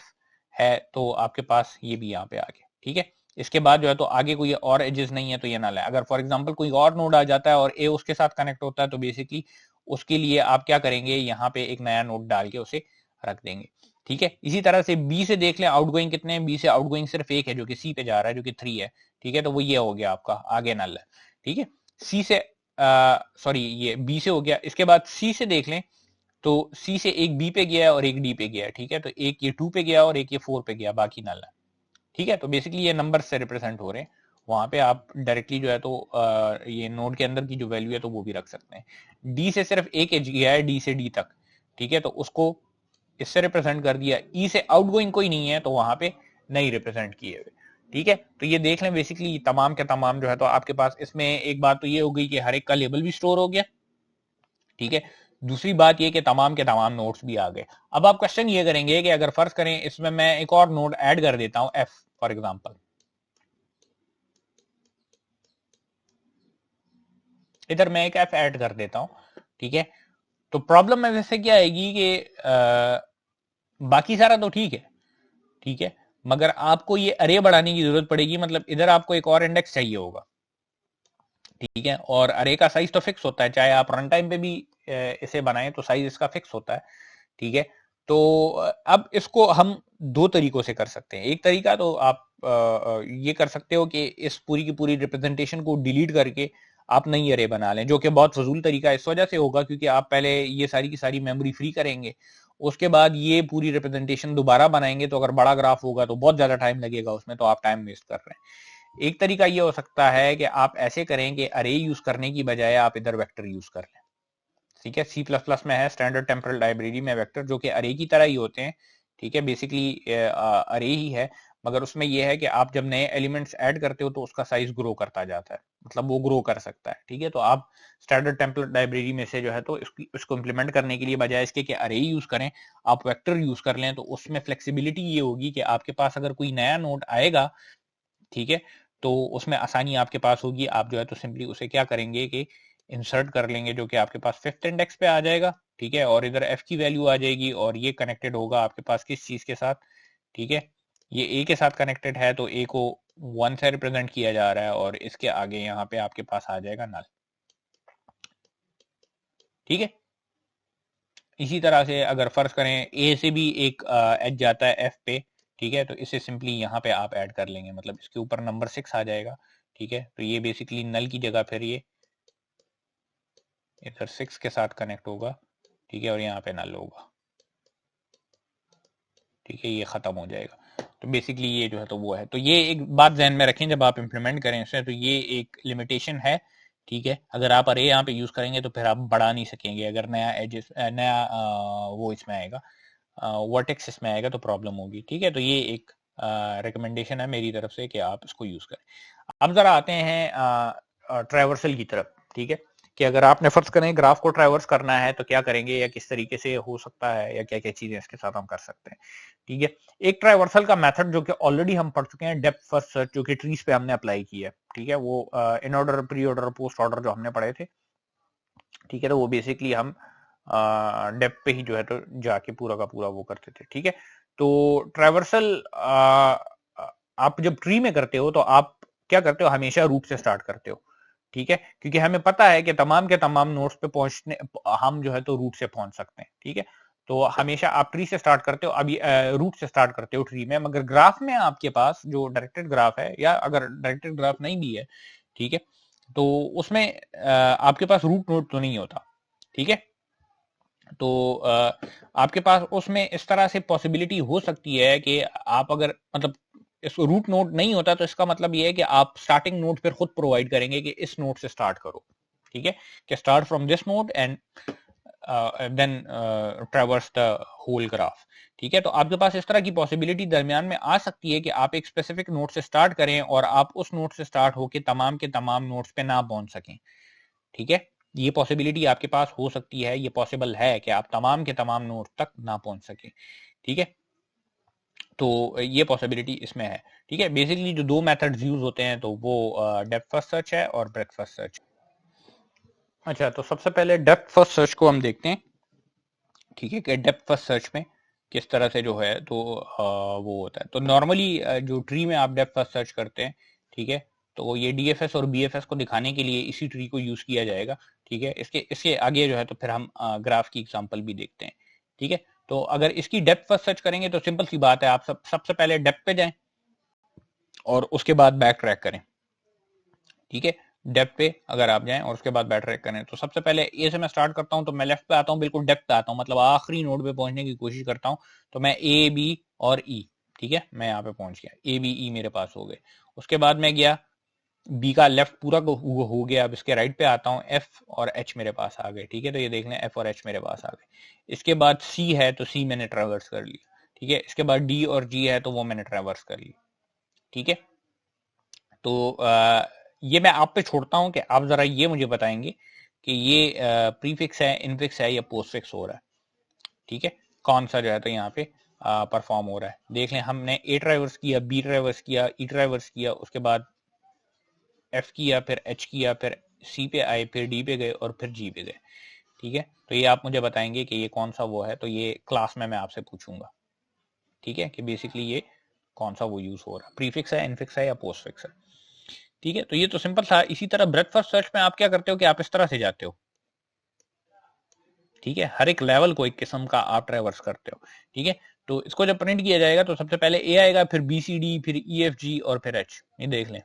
है, तो आपके पास ये भी यहाँ पे आ गया, ठीक है। इसके बाद जो है तो आगे कोई और एजेस नहीं है तो ये नल है। अगर फॉर एग्जांपल कोई और नोड आ जाता है और ए उसके साथ कनेक्ट होता है तो बेसिकली उसके लिए आप क्या करेंगे, यहाँ पे एक नया नोड डाल के उसे रख देंगे, ठीक है। इसी तरह से बी से देख लें आउटगोइंग कितने हैं, बी से आउटगोइंग सिर्फ एक है जो कि सी पे जा रहा है जो कि 3 है, ठीक है। तो वो ये हो गया आपका आगे नल है, ठीक है। सी से सॉरी ये बी से हो गया। इसके बाद सी से देख लें तो सी से एक बी पे गया और एक डी पे गया, ठीक है। तो एक ये 2 पे गया और एक ये 4 पे गया, बाकी नल है, ठीक है। तो बेसिकली ये नंबर से रिप्रेजेंट हो रहे हैं। वहां पे आप डायरेक्टली जो है तो ये नोड के अंदर की जो वैल्यू है तो वो भी रख सकते हैं। डी से सिर्फ एक एज गया है, डी से डी तक, ठीक है। तो उसको इससे रिप्रेजेंट कर दिया। ई से आउटगोइंग कोई नहीं है तो वहां पे नहीं रिप्रेजेंट किए हुए, ठीक है। तो ये देख लें बेसिकली तमाम के तमाम जो है तो आपके पास इसमें एक बात तो ये हो गई कि हर एक का लेबल भी स्टोर हो गया, ठीक है। दूसरी बात ये कि तमाम के तमाम नोड्स भी आ गए। अब आप क्वेश्चन ये करेंगे कि अगर फर्ज करें इसमें मैं एक और नोड ऐड कर देता हूं एफ फॉर एग्जांपल, इधर मैं एक एफ ऐड कर देता हूं, ठीक है। तो प्रॉब्लम में वैसे क्या आएगी कि बाकी सारा तो ठीक है, ठीक है, मगर आपको ये अरे बढ़ाने की जरूरत पड़ेगी। मतलब इधर आपको एक और इंडेक्स चाहिए होगा, ठीक है। और अरे का साइज तो फिक्स होता है, चाहे आप रन टाइम पे भी इसे बनाएं तो साइज इसका फिक्स होता है, ठीक है। तो अब इसको हम दो तरीकों से कर सकते हैं। एक तरीका तो आप ये कर सकते हो कि इस पूरी की पूरी रिप्रेजेंटेशन को डिलीट करके आप नई अरे बना लें, जो कि बहुत फजूल तरीका इस वजह से होगा क्योंकि आप पहले ये सारी की सारी मेमोरी फ्री करेंगे, उसके बाद ये पूरी रिप्रेजेंटेशन दोबारा बनाएंगे। तो अगर बड़ा ग्राफ होगा तो बहुत ज्यादा टाइम लगेगा उसमें, तो आप टाइम वेस्ट कर रहे हैं। एक तरीका ये हो सकता है कि आप ऐसे करें कि अरे यूज करने की बजाय आप इधर वेक्टर यूज कर लें, ठीक है। सी प्लस प्लस में है स्टैंडर्ड टेम्परल लाइब्रेरी में वेक्टर जो कि अरे की तरह ही होते हैं, ठीक है। बेसिकली अरे ही है, मगर उसमें यह है कि आप जब नए एलिमेंट्स ऐड करते हो तो उसका साइज ग्रो करता जाता है, मतलब वो ग्रो कर सकता है, ठीक है। तो आप स्टैंडर्ड टेम्पलेट लाइब्रेरी में से जो है तो इसको इंप्लीमेंट करने के लिए बजाय इसके कि अरे ही यूज करें आप वेक्टर यूज कर लें, तो उसमें फ्लेक्सिबिलिटी ये होगी कि आपके पास अगर कोई नया नोड आएगा, ठीक है, तो उसमें आसानी आपके पास होगी। आप जो है तो सिंपली उसे क्या करेंगे कि इंसर्ट कर लेंगे जो कि आपके पास 5th इंडेक्स पे आ जाएगा, ठीक है। और इधर एफ की वैल्यू आ जाएगी और ये कनेक्टेड होगा आपके पास किस चीज के साथ, ठीक है। ये ए के साथ कनेक्टेड है तो ए को 1 से रिप्रेजेंट किया जा रहा है और इसके आगे यहाँ पे आपके पास आ जाएगा नल, ठीक है। इसी तरह से अगर फर्ज करें ए से भी एक एज जाता है एफ पे, ठीक है, तो इसे सिंपली यहाँ पे आप ऐड कर लेंगे, मतलब इसके ऊपर नंबर 6 आ जाएगा, ठीक है। तो ये बेसिकली नल की जगह फिर ये इधर 6 के साथ कनेक्ट होगा, ठीक है, और यहाँ पे नल होगा, ठीक है, ये खत्म हो जाएगा। तो बेसिकली ये जो है तो वो है। तो ये एक बात ध्यान में रखें जब आप इंप्लीमेंट करें इसे, तो ये एक लिमिटेशन है, ठीक है। अगर आप अरे यहाँ पे यूज करेंगे तो फिर आप बढ़ा नहीं सकेंगे। अगर नया एजेस नया वो इसमें आएगा, वर्टेक्स इसमें आएगा तो प्रॉब्लम होगी, ठीक है। तो ये एक रिकमेंडेशन है मेरी तरफ से कि आप इसको यूज करें। अब जरा आते हैं ट्रैवर्सल की तरफ, ठीक है, कि अगर आपने फर्ज करें ग्राफ को ट्रैवर्स करना है तो क्या करेंगे या किस तरीके से हो सकता है या क्या क्या चीजें इसके साथ हम कर सकते हैं, ठीक है। एक ट्रैवर्सल का मेथड जो कि ऑलरेडी हम पढ़ चुके हैं, डेप्थ फर्स्ट सर्च, जो कि ट्रीज पे हमने अप्लाई किया है, ठीक है। वो in order, pre order, post order जो हमने पढ़े थे, ठीक है। तो वो बेसिकली हम डेप्थ पे ही जो है तो जाके पूरा का पूरा वो करते थे, ठीक है। तो ट्रैवर्सल आप जब ट्री में करते हो तो आप क्या करते हो, हमेशा रूट से स्टार्ट करते हो, ठीक है, क्योंकि हमें पता है कि तमाम के तमाम नोड्स पे पहुंचने हम जो है तो रूट से पहुंच सकते हैं, ठीक है। तो हमेशा आप ट्री से स्टार्ट करते हो, अभी रूट से स्टार्ट करते हो ट्री में। मगर ग्राफ में आपके पास जो डायरेक्टेड ग्राफ है या अगर डायरेक्टेड ग्राफ नहीं भी है, ठीक है, तो उसमें आपके पास रूट नोड तो नहीं होता, ठीक है। तो आपके पास उसमें इस तरह से पॉसिबिलिटी हो सकती है कि आप अगर मतलब इस रूट नोड नहीं होता तो इसका मतलब ये है कि आप स्टार्टिंग नोड फिर खुद प्रोवाइड करेंगे कि इस नोड से स्टार्ट करो, ठीक है, कि start from this node and then traverse the whole graph, ठीक है। तो आपके पास इस तरह की पॉसिबिलिटी दरमियान में आ सकती है कि आप एक स्पेसिफिक नोड से स्टार्ट करें और आप उस नोड से स्टार्ट होकर तमाम के तमाम नोड्स पे ना पहुंच सकें, ठीक है। ये पॉसिबिलिटी आपके पास हो सकती है, ये पॉसिबल है कि आप तमाम के तमाम नोड तक ना पहुंच सके, ठीक है। तो ये पॉसिबिलिटी इसमें है, ठीक है। बेसिकली जो दो मेथड्स यूज होते हैं तो वो डेप्थ फर्स्ट सर्च है और ब्रेथ फर्स्ट सर्च। अच्छा, तो सबसे पहले डेप्थ फर्स्ट सर्च को हम देखते हैं, ठीक है, कि डेप्थ फर्स्ट सर्च में किस तरह से जो है तो वो होता है। तो नॉर्मली जो ट्री में आप डेप्थ फर्स्ट सर्च करते हैं, ठीक है, तो ये डीएफएस और बीएफएस को दिखाने के लिए इसी ट्री को यूज किया जाएगा, ठीक है। इसके इसके आगे जो है तो फिर हम ग्राफ की एग्जांपल भी देखते हैं, ठीक है। तो अगर इसकी डेप्थ फर्स्ट सर्च करेंगे तो सिंपल सी बात है, आप सबसे पहले डेप्थ पे जाएं और उसके बाद बैक ट्रैक करें, ठीक है। डेप्थ पे अगर आप जाएं और उसके बाद बैक ट्रैक करें, तो सबसे पहले ए से मैं स्टार्ट करता हूं, तो मैं लेफ्ट पे आता हूं, बिल्कुल डेप्थ पे आता हूं, मतलब आखिरी नोड पे पहुंचने की कोशिश करता हूं। तो मैं ए बी और ई, ठीक है, मैं यहाँ पे पहुंच गया, ए बी ई मेरे पास हो गए। उसके बाद मैं गया बी का लेफ्ट पूरा हो गया। अब इसके राइट पे आता हूँ, एफ और एच मेरे पास आ गए, ठीक है। तो ये देख लें, एफ और एच मेरे पास आ गए। इसके बाद सी है तो सी मैंने ट्रेवर्स कर लिया, ठीक है। इसके बाद डी और जी है तो वो मैंने ट्रेवर्स कर ली, ठीक है। तो ये मैं आप पे छोड़ता हूं कि आप जरा ये मुझे बताएंगे कि ये प्रीफिक्स है, इनफिक्स है या पोस्टफिक्स हो रहा है, ठीक है। कौन सा जो है तो यहाँ पे परफॉर्म हो रहा है, देख लें। हमने ए ट्राइवर्स किया, बी ट्राइवर्स किया, ई ट्राइवर्स किया, उसके बाद एफ किया, फिर एच किया, फिर सी पे आए, फिर डी पे गए और फिर जी पे गए, ठीक है। तो ये आप मुझे बताएंगे कि ये कौन सा वो है, तो ये क्लास में मैं आपसे पूछूंगा, ठीक है, कि बेसिकली ये कौन सा वो यूज हो रहा है, प्रीफिक्स है, इनफिक्स है या पोस्टफिक्स है, ठीक है। तो ये तो सिंपल था। इसी तरह ब्रेथ फर्स्ट सर्च में आप क्या करते हो कि आप इस तरह से जाते हो, ठीक है, हर एक लेवल को एक किस्म का आप ट्रेवर्स करते हो, ठीक है। तो इसको जब प्रिंट किया जाएगा तो सबसे पहले ए आएगा, फिर बी सी डी, फिर ई एफ जी और फिर एच, ये देख लें,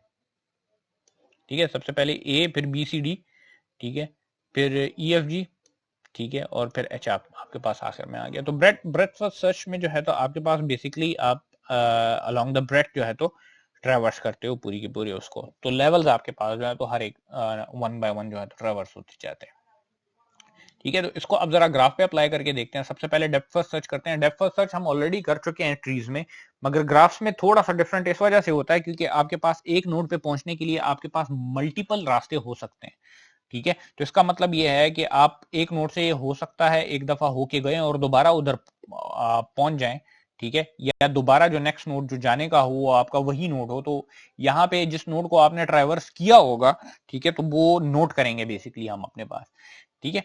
ठीक है। सबसे पहले ए, फिर बी सी डी, ठीक है, फिर ई एफ जी, ठीक है, और फिर एच आपके पास आखिर में आ गया। तो ब्रेथ फर्स्ट सर्च में जो है तो आपके पास बेसिकली आप अलोंग द ब्रेथ जो है तो ट्रेवर्स करते हो पूरी की पूरी उसको। तो लेवल्स आपके पास जो है तो हर एक वन बाय वन जो है तो ट्रेवर्स होते जाते हैं, ठीक है। तो इसको अब जरा ग्राफ पे अप्लाई करके देखते हैं। सबसे पहले डेप्थ फर्स्ट सर्च करते हैं। डेप्थ फर्स्ट सर्च हम ऑलरेडी कर चुके हैं ट्रीज में, मगर ग्राफ्स में थोड़ा सा डिफरेंट इस वजह से होता है क्योंकि आपके पास एक नोड पे पहुंचने के लिए आपके पास मल्टीपल रास्ते हो सकते हैं, ठीक है। तो इसका मतलब ये है कि आप एक नोड से हो सकता है एक दफा होके गए और दोबारा उधर पहुंच जाएं, ठीक है, या दोबारा जो नेक्स्ट नोड जो जाने का हो वो आपका वही नोड हो। तो यहाँ पे जिस नोड को आपने ट्रैवर्स किया होगा, ठीक है, तो वो नोट करेंगे बेसिकली हम अपने पास, ठीक है।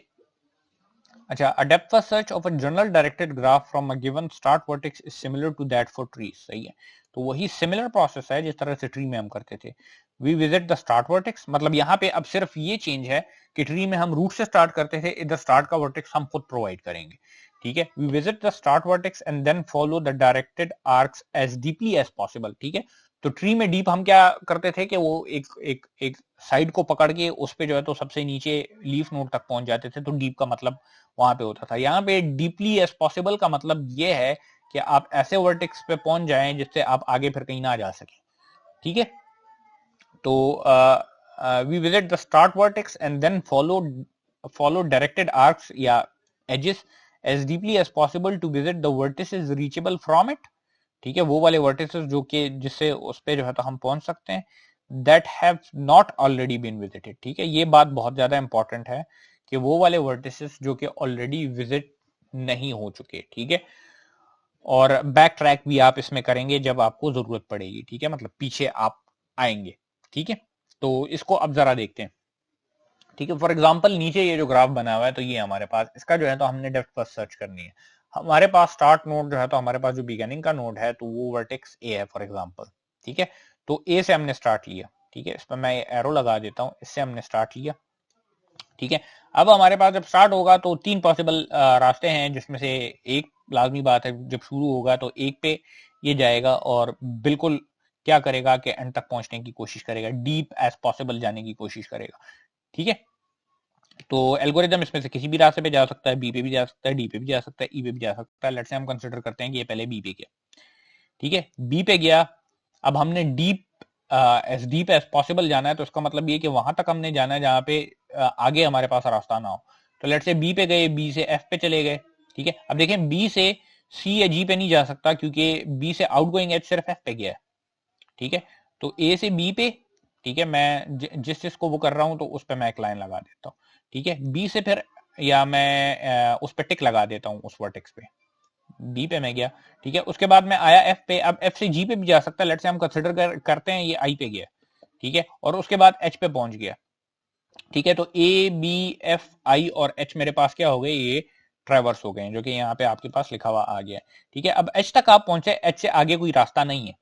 अच्छा, a depth first search of a general directed graph from a given start vertex is similar to that for trees, सही है। तो वही सिमिलर प्रोसेस है जिस तरह से ट्री में हम करते थे। We visit the start vertex, मतलब यहाँ पे अब सिर्फ ये चेंज है कि ट्री में हम रूट से स्टार्ट करते थे, इधर स्टार्ट का वर्टेक्स हम खुद प्रोवाइड करेंगे, ठीक है। We visit the start vertex and then follow the directed arcs as deeply as possible, ठीक है। तो ट्री में डीप हम क्या करते थे कि वो एक एक एक साइड को पकड़ के उस पे जो है तो सबसे नीचे लीफ नोड तक पहुंच जाते थे, तो डीप का मतलब वहां पे होता था। यहाँ पे डीपली एज पॉसिबल का मतलब ये है कि आप ऐसे वर्टेक्स पे पहुंच जाएं जिससे आप आगे फिर कहीं ना जा सके, ठीक है। तो we visit the start vertex and then follow directed arcs या edges as deeply as possible to visit the vertices reachable from it, ठीक है, वो वाले वर्टिसेस जो कि जिससे उस पे जो है तो हम पहुंच सकते हैं, that have not already been visited, ठीक है। ये बात बहुत ज्यादा इंपॉर्टेंट है कि वो वाले वर्टिसेस जो कि ऑलरेडी विजिट नहीं हो चुके, ठीक है। और बैक ट्रैक भी आप इसमें करेंगे जब आपको जरूरत पड़ेगी, ठीक है, मतलब पीछे आप आएंगे, ठीक है। तो इसको अब जरा देखते हैं, ठीक है। फॉर एग्जाम्पल नीचे ये जो ग्राफ बना हुआ है तो ये हमारे पास इसका जो है तो हमने डेप्थ फर्स्ट सर्च करनी है। हमारे पास स्टार्ट नोड जो है तो हमारे पास जो बिगिनिंग का नोड है तो वो वर्टेक्स ए है फॉर एग्जाम्पल, ठीक है। तो ए से हमने स्टार्ट लिया, ठीक है, इस पर मैं एरो लगा देता हूं, इससे हमने स्टार्ट लिया, ठीक है। अब हमारे पास जब स्टार्ट होगा तो तीन पॉसिबल रास्ते हैं, जिसमें से एक लाजमी बात है जब शुरू होगा तो एक पे ये जाएगा और बिल्कुल क्या करेगा कि एंड तक पहुंचने की कोशिश करेगा, डीप एज पॉसिबल जाने की कोशिश करेगा, ठीक है। तो एल्गोरिदम इसमें से किसी भी रास्ते पे जा सकता है, बी पे भी जा सकता है, डी पे भी जा सकता है, ई पे भी जा सकता है। लेट्स से हम कंसिडर करते हैं कि ये पहले बी पे गया, ठीक है, बी पे गया। अब हमने deep as deep as possible जाना है, तो इसका मतलब ये कि वहां तक हमने जाना है जहां पे आगे हमारे पास रास्ता ना हो। तो लेट्स से बी पे गए, बी से एफ पे चले गए, ठीक है। अब देखें बी से सी या जी पे नहीं जा सकता क्योंकि बी से आउटगोइंग एज सिर्फ एफ पे गया है, ठीक है। तो ए से बी पे, ठीक है, मैं जिस चीज को वो कर रहा हूं तो उस पर मैं एक लाइन लगा देता हूँ, ठीक है। बी से फिर या मैं उस पर टिक लगा देता हूँ उस वर्टेक्स पे, बी पे मैं गया, ठीक है। उसके बाद मैं आया एफ पे, अब एफ से जी पे भी जा सकता है, लेट्स से हम कंसिडर करते हैं ये आई पे गया, ठीक है, और उसके बाद एच पे पहुंच गया, ठीक है, तो ए बी एफ आई और एच मेरे पास क्या हो गए, ये ट्रैवर्स हो गए हैं, जो कि यहाँ पे आपके पास लिखा हुआ आ गया है। ठीक है, अब एच तक आप पहुंचे, एच से आगे कोई रास्ता नहीं है।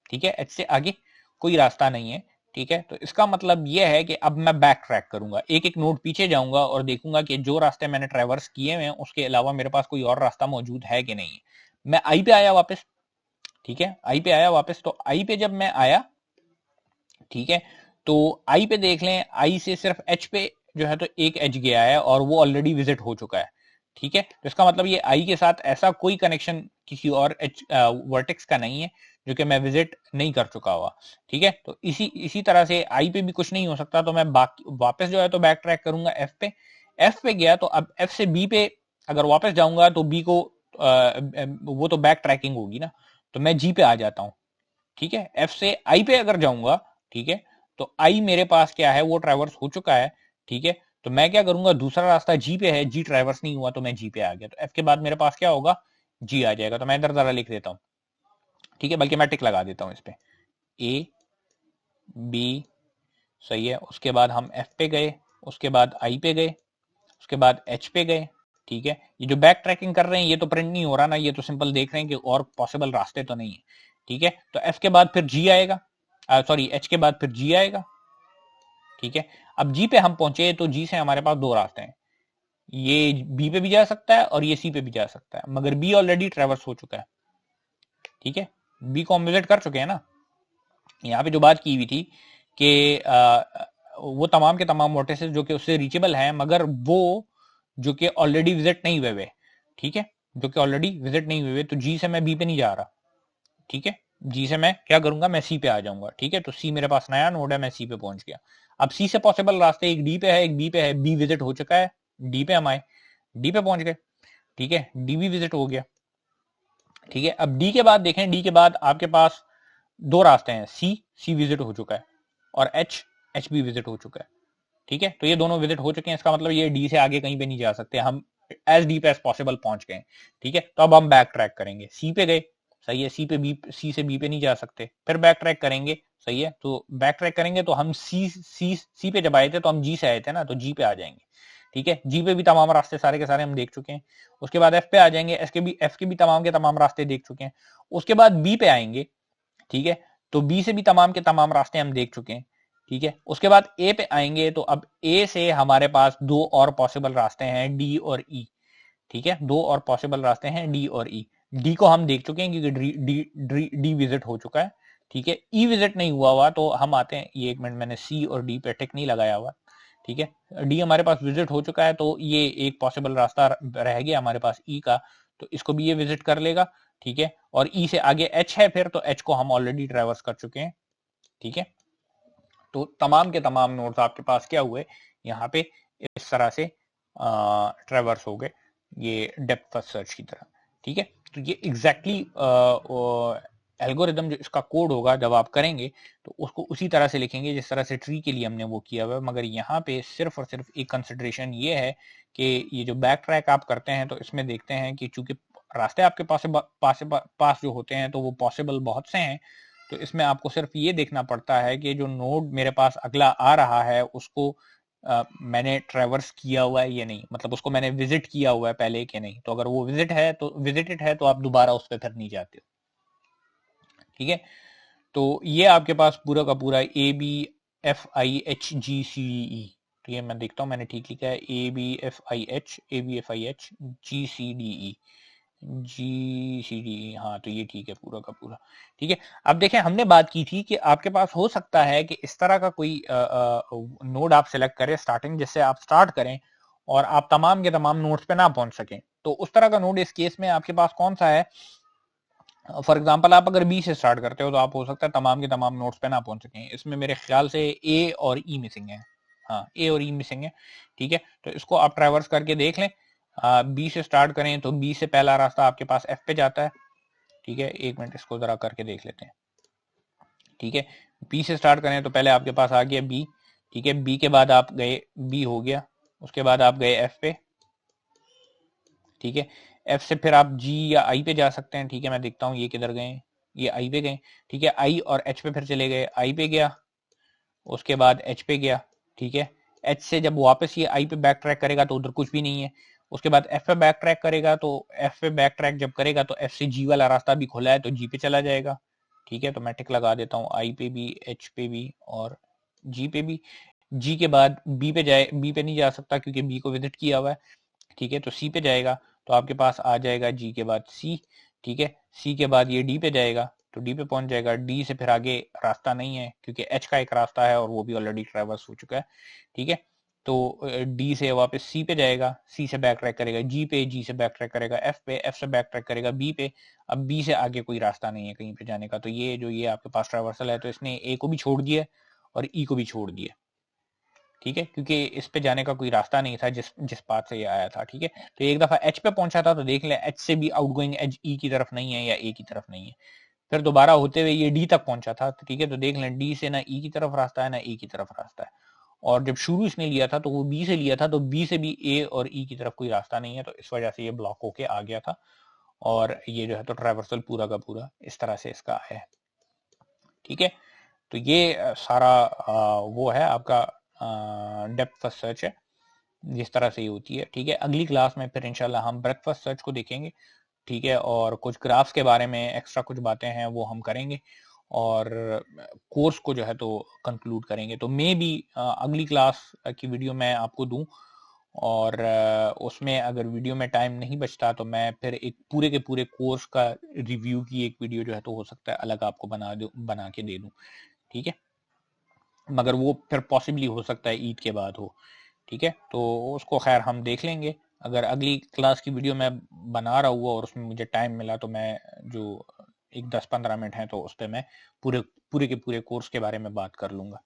ठीक है, एच से आगे कोई रास्ता नहीं है। ठीक है, तो इसका मतलब यह है कि अब मैं बैक ट्रैक करूंगा, एक एक नोड पीछे जाऊंगा और देखूंगा कि जो रास्ते मैंने ट्रैवर्स किए हुए हैं उसके अलावा मेरे पास कोई और रास्ता मौजूद है कि नहीं है। मैं आई पे आया वापस। ठीक है, आई पे आया वापस, तो आई पे जब मैं आया, ठीक है, तो आई पे देख लें, आई से सिर्फ एच पे जो है तो एक एच गया है और वो ऑलरेडी विजिट हो चुका है। ठीक है, तो इसका मतलब ये आई के साथ ऐसा कोई कनेक्शन किसी और एच वर्टेक्स का नहीं है जो कि मैं विजिट नहीं कर चुका हुआ। ठीक है, तो इसी इसी तरह से आई पे भी कुछ नहीं हो सकता, तो मैं बाकी वापस जो है तो बैक ट्रैक करूंगा एफ पे। एफ पे गया तो अब एफ से बी पे अगर वापस जाऊंगा तो बी को वो तो बैक ट्रैकिंग होगी ना, तो मैं जी पे आ जाता हूँ। ठीक है, एफ से आई पे अगर जाऊंगा, ठीक है, तो आई मेरे पास क्या है, वो ट्रैवर्स हो चुका है। ठीक है, तो मैं क्या करूंगा, दूसरा रास्ता जी पे है, जी ट्रैवर्स नहीं हुआ तो मैं जी पे आ गया, तो एफ के बाद मेरे पास क्या होगा, जी आ जाएगा। तो मैं इधर जरा लिख देता हूँ। ठीक है, बल्कि मैं टिक लगा देता हूँ इस पे, ए बी, सही है, उसके बाद हम एफ पे गए, उसके बाद आई पे गए, उसके बाद एच पे गए। ठीक है, ये जो बैक ट्रैकिंग कर रहे हैं ये तो प्रिंट नहीं हो रहा ना, ये तो सिंपल देख रहे हैं कि और पॉसिबल रास्ते तो नहीं है। ठीक है, तो एफ के बाद फिर जी आएगा, सॉरी एच के बाद फिर जी आएगा। ठीक है, अब जी पे हम पहुंचे तो जी से हमारे पास दो रास्ते हैं, ये बी पे भी जा सकता है और ये सी पे भी जा सकता है, मगर बी ऑलरेडी ट्रेवर्स हो चुका है। ठीक है, बी को हम विजिट कर चुके हैं ना। यहाँ पे जो बात की हुई थी कि वो तमाम के तमाम वर्टिसेस जो कि उससे रीचेबल हैं, मगर वो जो कि ऑलरेडी विजिट नहीं हुए हुए। ठीक है, जो कि ऑलरेडी विजिट नहीं हुए, तो जी से मैं बी पे नहीं जा रहा। ठीक है, जी से मैं क्या करूंगा, मैं सी पे आ जाऊंगा। ठीक है, तो सी मेरे पास नया नोड है, मैं सी पे पहुंच गया। अब सी से पॉसिबल रास्ते एक डी पे है, एक बी पे है। बी विजिट हो चुका है, डी पे हम आए, डी पे पहुंच गए। ठीक है, डी भी विजिट हो गया। ठीक है, अब डी के बाद देखें, डी के बाद आपके पास दो रास्ते हैं, सी, सी विजिट हो चुका है, और एच, एच भी विजिट हो चुका है। ठीक है, तो ये दोनों विजिट हो चुके हैं, इसका मतलब ये डी से आगे कहीं पे नहीं जा सकते, हम एज डीप एज पॉसिबल पहुंच गए। ठीक है, तो अब हम बैक ट्रैक करेंगे, सी पे गए, सही है, सी पे बी, सी से बी पे नहीं जा सकते, फिर बैक ट्रैक करेंगे, सही है, तो बैक ट्रैक करेंगे तो हम सी पे जब आए थे तो हम जी से आए थे ना, तो जी पे आ जाएंगे। ठीक है, जी पे भी तमाम रास्ते सारे के सारे हम देख चुके हैं। उसके बाद एफ पे आ जाएंगे, एफ के भी तमाम के तमाम रास्ते देख चुके हैं। उसके बाद बी पे आएंगे। ठीक है, तो बी से भी तमाम के तमाम रास्ते हम देख चुके हैं। ठीक है, उसके बाद ए पे आएंगे, तो अब ए से हमारे पास दो और पॉसिबल रास्ते हैं, डी और ई। ठीक है, दो और पॉसिबल रास्ते हैं, डी और ई। डी को हम देख चुके हैं क्योंकि डी विजिट हो चुका है। ठीक है, ई विजिट नहीं हुआ हुआ, तो हम आते हैं, ये एक मिनट, मैंने सी और डी पे टिक नहीं लगाया हुआ। ठीक है, डी हमारे पास विजिट हो चुका है, तो ये एक पॉसिबल रास्ता रह गया हमारे पास ई का, तो इसको भी ये विजिट कर लेगा। ठीक है, और ई से आगे एच है, फिर तो एच को हम ऑलरेडी ट्रैवर्स कर चुके हैं। ठीक है, तो तमाम के तमाम नोड्स आपके पास क्या हुए, यहाँ पे इस तरह से ट्रैवर्स हो गए, ये डेप्थ फर्स्ट सर्च की तरह। ठीक है, तो ये एग्जैक्टली एल्गोरिदम जो इसका कोड होगा जब आप करेंगे तो उसको उसी तरह से लिखेंगे जिस तरह से ट्री के लिए हमने वो किया हुआ है, मगर यहाँ पे सिर्फ और सिर्फ एक कंसिडरेशन ये है कि ये जो बैक ट्रैक आप करते हैं तो इसमें देखते हैं कि चूंकि रास्ते आपके पास जो होते हैं तो वो पॉसिबल बहुत से हैं, तो इसमें आपको सिर्फ ये देखना पड़ता है कि जो नोड मेरे पास अगला आ रहा है उसको मैंने ट्रैवर्स किया हुआ है या नहीं, मतलब उसको मैंने विजिट किया हुआ है पहले कि नहीं, तो अगर वो विजिटेड है तो आप दोबारा उस पर फिर नहीं जाते हो। ठीक है, तो ये आपके पास पूरा का पूरा A B F I H G C D E. तो ये मैं देखता हूँ मैंने ठीक लिखा है, A B F I H, A B F I H G C D E, G C D, हाँ, तो ये ठीक है पूरा का पूरा। ठीक है, अब देखें, हमने बात की थी कि आपके पास हो सकता है कि इस तरह का कोई नोड आप सिलेक्ट करें स्टार्टिंग, जिससे आप स्टार्ट करें और आप तमाम के तमाम नोड्स पे ना पहुंच सकें, तो उस तरह का नोड इस केस में आपके पास कौन सा है। फॉर एग्जाम्पल, आप अगर बी से स्टार्ट करते हो तो आप हो सकता है तमाम के तमाम नोड्स पे ना पहुंच सकें, इसमें मेरे ख्याल से ए और ई मिसिंग है। हाँ, ए और ई मिसिंग है। ठीक है, तो इसको आप ट्रैवर्स करके देख लें। बी से स्टार्ट करें तो बी से पहला रास्ता आपके पास एफ पे जाता है। ठीक है, एक मिनट, इसको जरा करके देख लेते हैं। ठीक है, बी से स्टार्ट करें तो पहले आपके पास आ गया बी। ठीक है, बी के बाद आप गए, बी हो गया, उसके बाद आप गए एफ पे। ठीक है, एफ से फिर आप जी या आई पे जा सकते हैं। ठीक है, मैं देखता हूँ ये किधर गए, ये आई पे गए। ठीक है, आई और एच पे फिर चले गए, आई पे गया, उसके बाद एच पे गया। ठीक है, एच से जब वापस ये आई पे बैक ट्रैक करेगा तो उधर कुछ भी नहीं है। उसके बाद एफ पे बैक ट्रैक करेगा, तो एफ पे बैक ट्रैक जब करेगा तो एफ से जी वाला रास्ता भी खुला है तो जी पे चला जाएगा। ठीक है, तो मैं टिक लगा देता हूँ आई पे भी, एच पे भी और जी पे भी। जी के बाद बी पे जाए, बी पे नहीं जा सकता क्योंकि बी को विजिट किया हुआ है। ठीक है, तो सी पे जाएगा तो आपके पास आ जाएगा जी के बाद सी। ठीक है, सी के बाद ये डी पे जाएगा तो डी पे पहुंच जाएगा। डी से फिर आगे रास्ता नहीं है क्योंकि एच का एक रास्ता है और वो भी ऑलरेडी ट्रेवर्स हो चुका है। ठीक है, तो डी से वापस सी पे जाएगा, सी से बैक ट्रैक करेगा जी पे, जी से बैक ट्रैक करेगा एफ पे, एफ से बैक ट्रैक करेगा बी पे। अब बी से आगे कोई रास्ता नहीं है कहीं पे जाने का, तो ये जो ये आपके पास ट्रेवर्सल है तो इसने ए को भी छोड़ दिया और ई को भी छोड़ दिया। ठीक है, क्योंकि इस पे जाने का कोई रास्ता नहीं था जिस जिस पाथ से ये आया था। ठीक है, तो एक दफा एच पे पहुंचा था तो देख ले एच से भी आउटगोइंग एज ई की तरफ नहीं है या ए की तरफ नहीं है। फिर दोबारा होते हुए ये डी तक पहुंचा था, तो ठीक है, तो देख लें डी से ना ई की तरफ रास्ता है ना ए की तरफ रास्ता है। और जब शुरू इसने लिया था तो वो बी से लिया था, तो बी से भी ए और ई की तरफ कोई रास्ता नहीं है, तो इस वजह से ये ब्लॉक होके आ गया था। और ये जो है तो ट्रैवर्सल पूरा का पूरा इस तरह से इसका है। ठीक है, तो ये सारा वो है आपका डेप्थ फर्स्ट सर्च है, जिस तरह से ये होती है। ठीक है, अगली क्लास में फिर इंशाल्लाह हम ब्रेथ फर्स्ट सर्च को देखेंगे। ठीक है, और कुछ ग्राफ्स के बारे में एक्स्ट्रा कुछ बातें हैं वो हम करेंगे और कोर्स को जो है तो कंक्लूड करेंगे। तो मे भी अगली क्लास की वीडियो मैं आपको दूं और उसमें अगर वीडियो में टाइम नहीं बचता तो मैं फिर एक पूरे के पूरे कोर्स का रिव्यू की एक वीडियो जो है तो हो सकता है अलग आपको बना के दे दूं। ठीक है, मगर वो फिर पॉसिबली हो सकता है ईद के बाद हो। ठीक है, तो उसको खैर हम देख लेंगे। अगर अगली क्लास की वीडियो मैं बना रहा हुआ और उसमें मुझे टाइम मिला तो मैं जो एक 10-15 मिनट है तो उस पर मैं पूरे पूरे के पूरे कोर्स के बारे में बात कर लूंगा।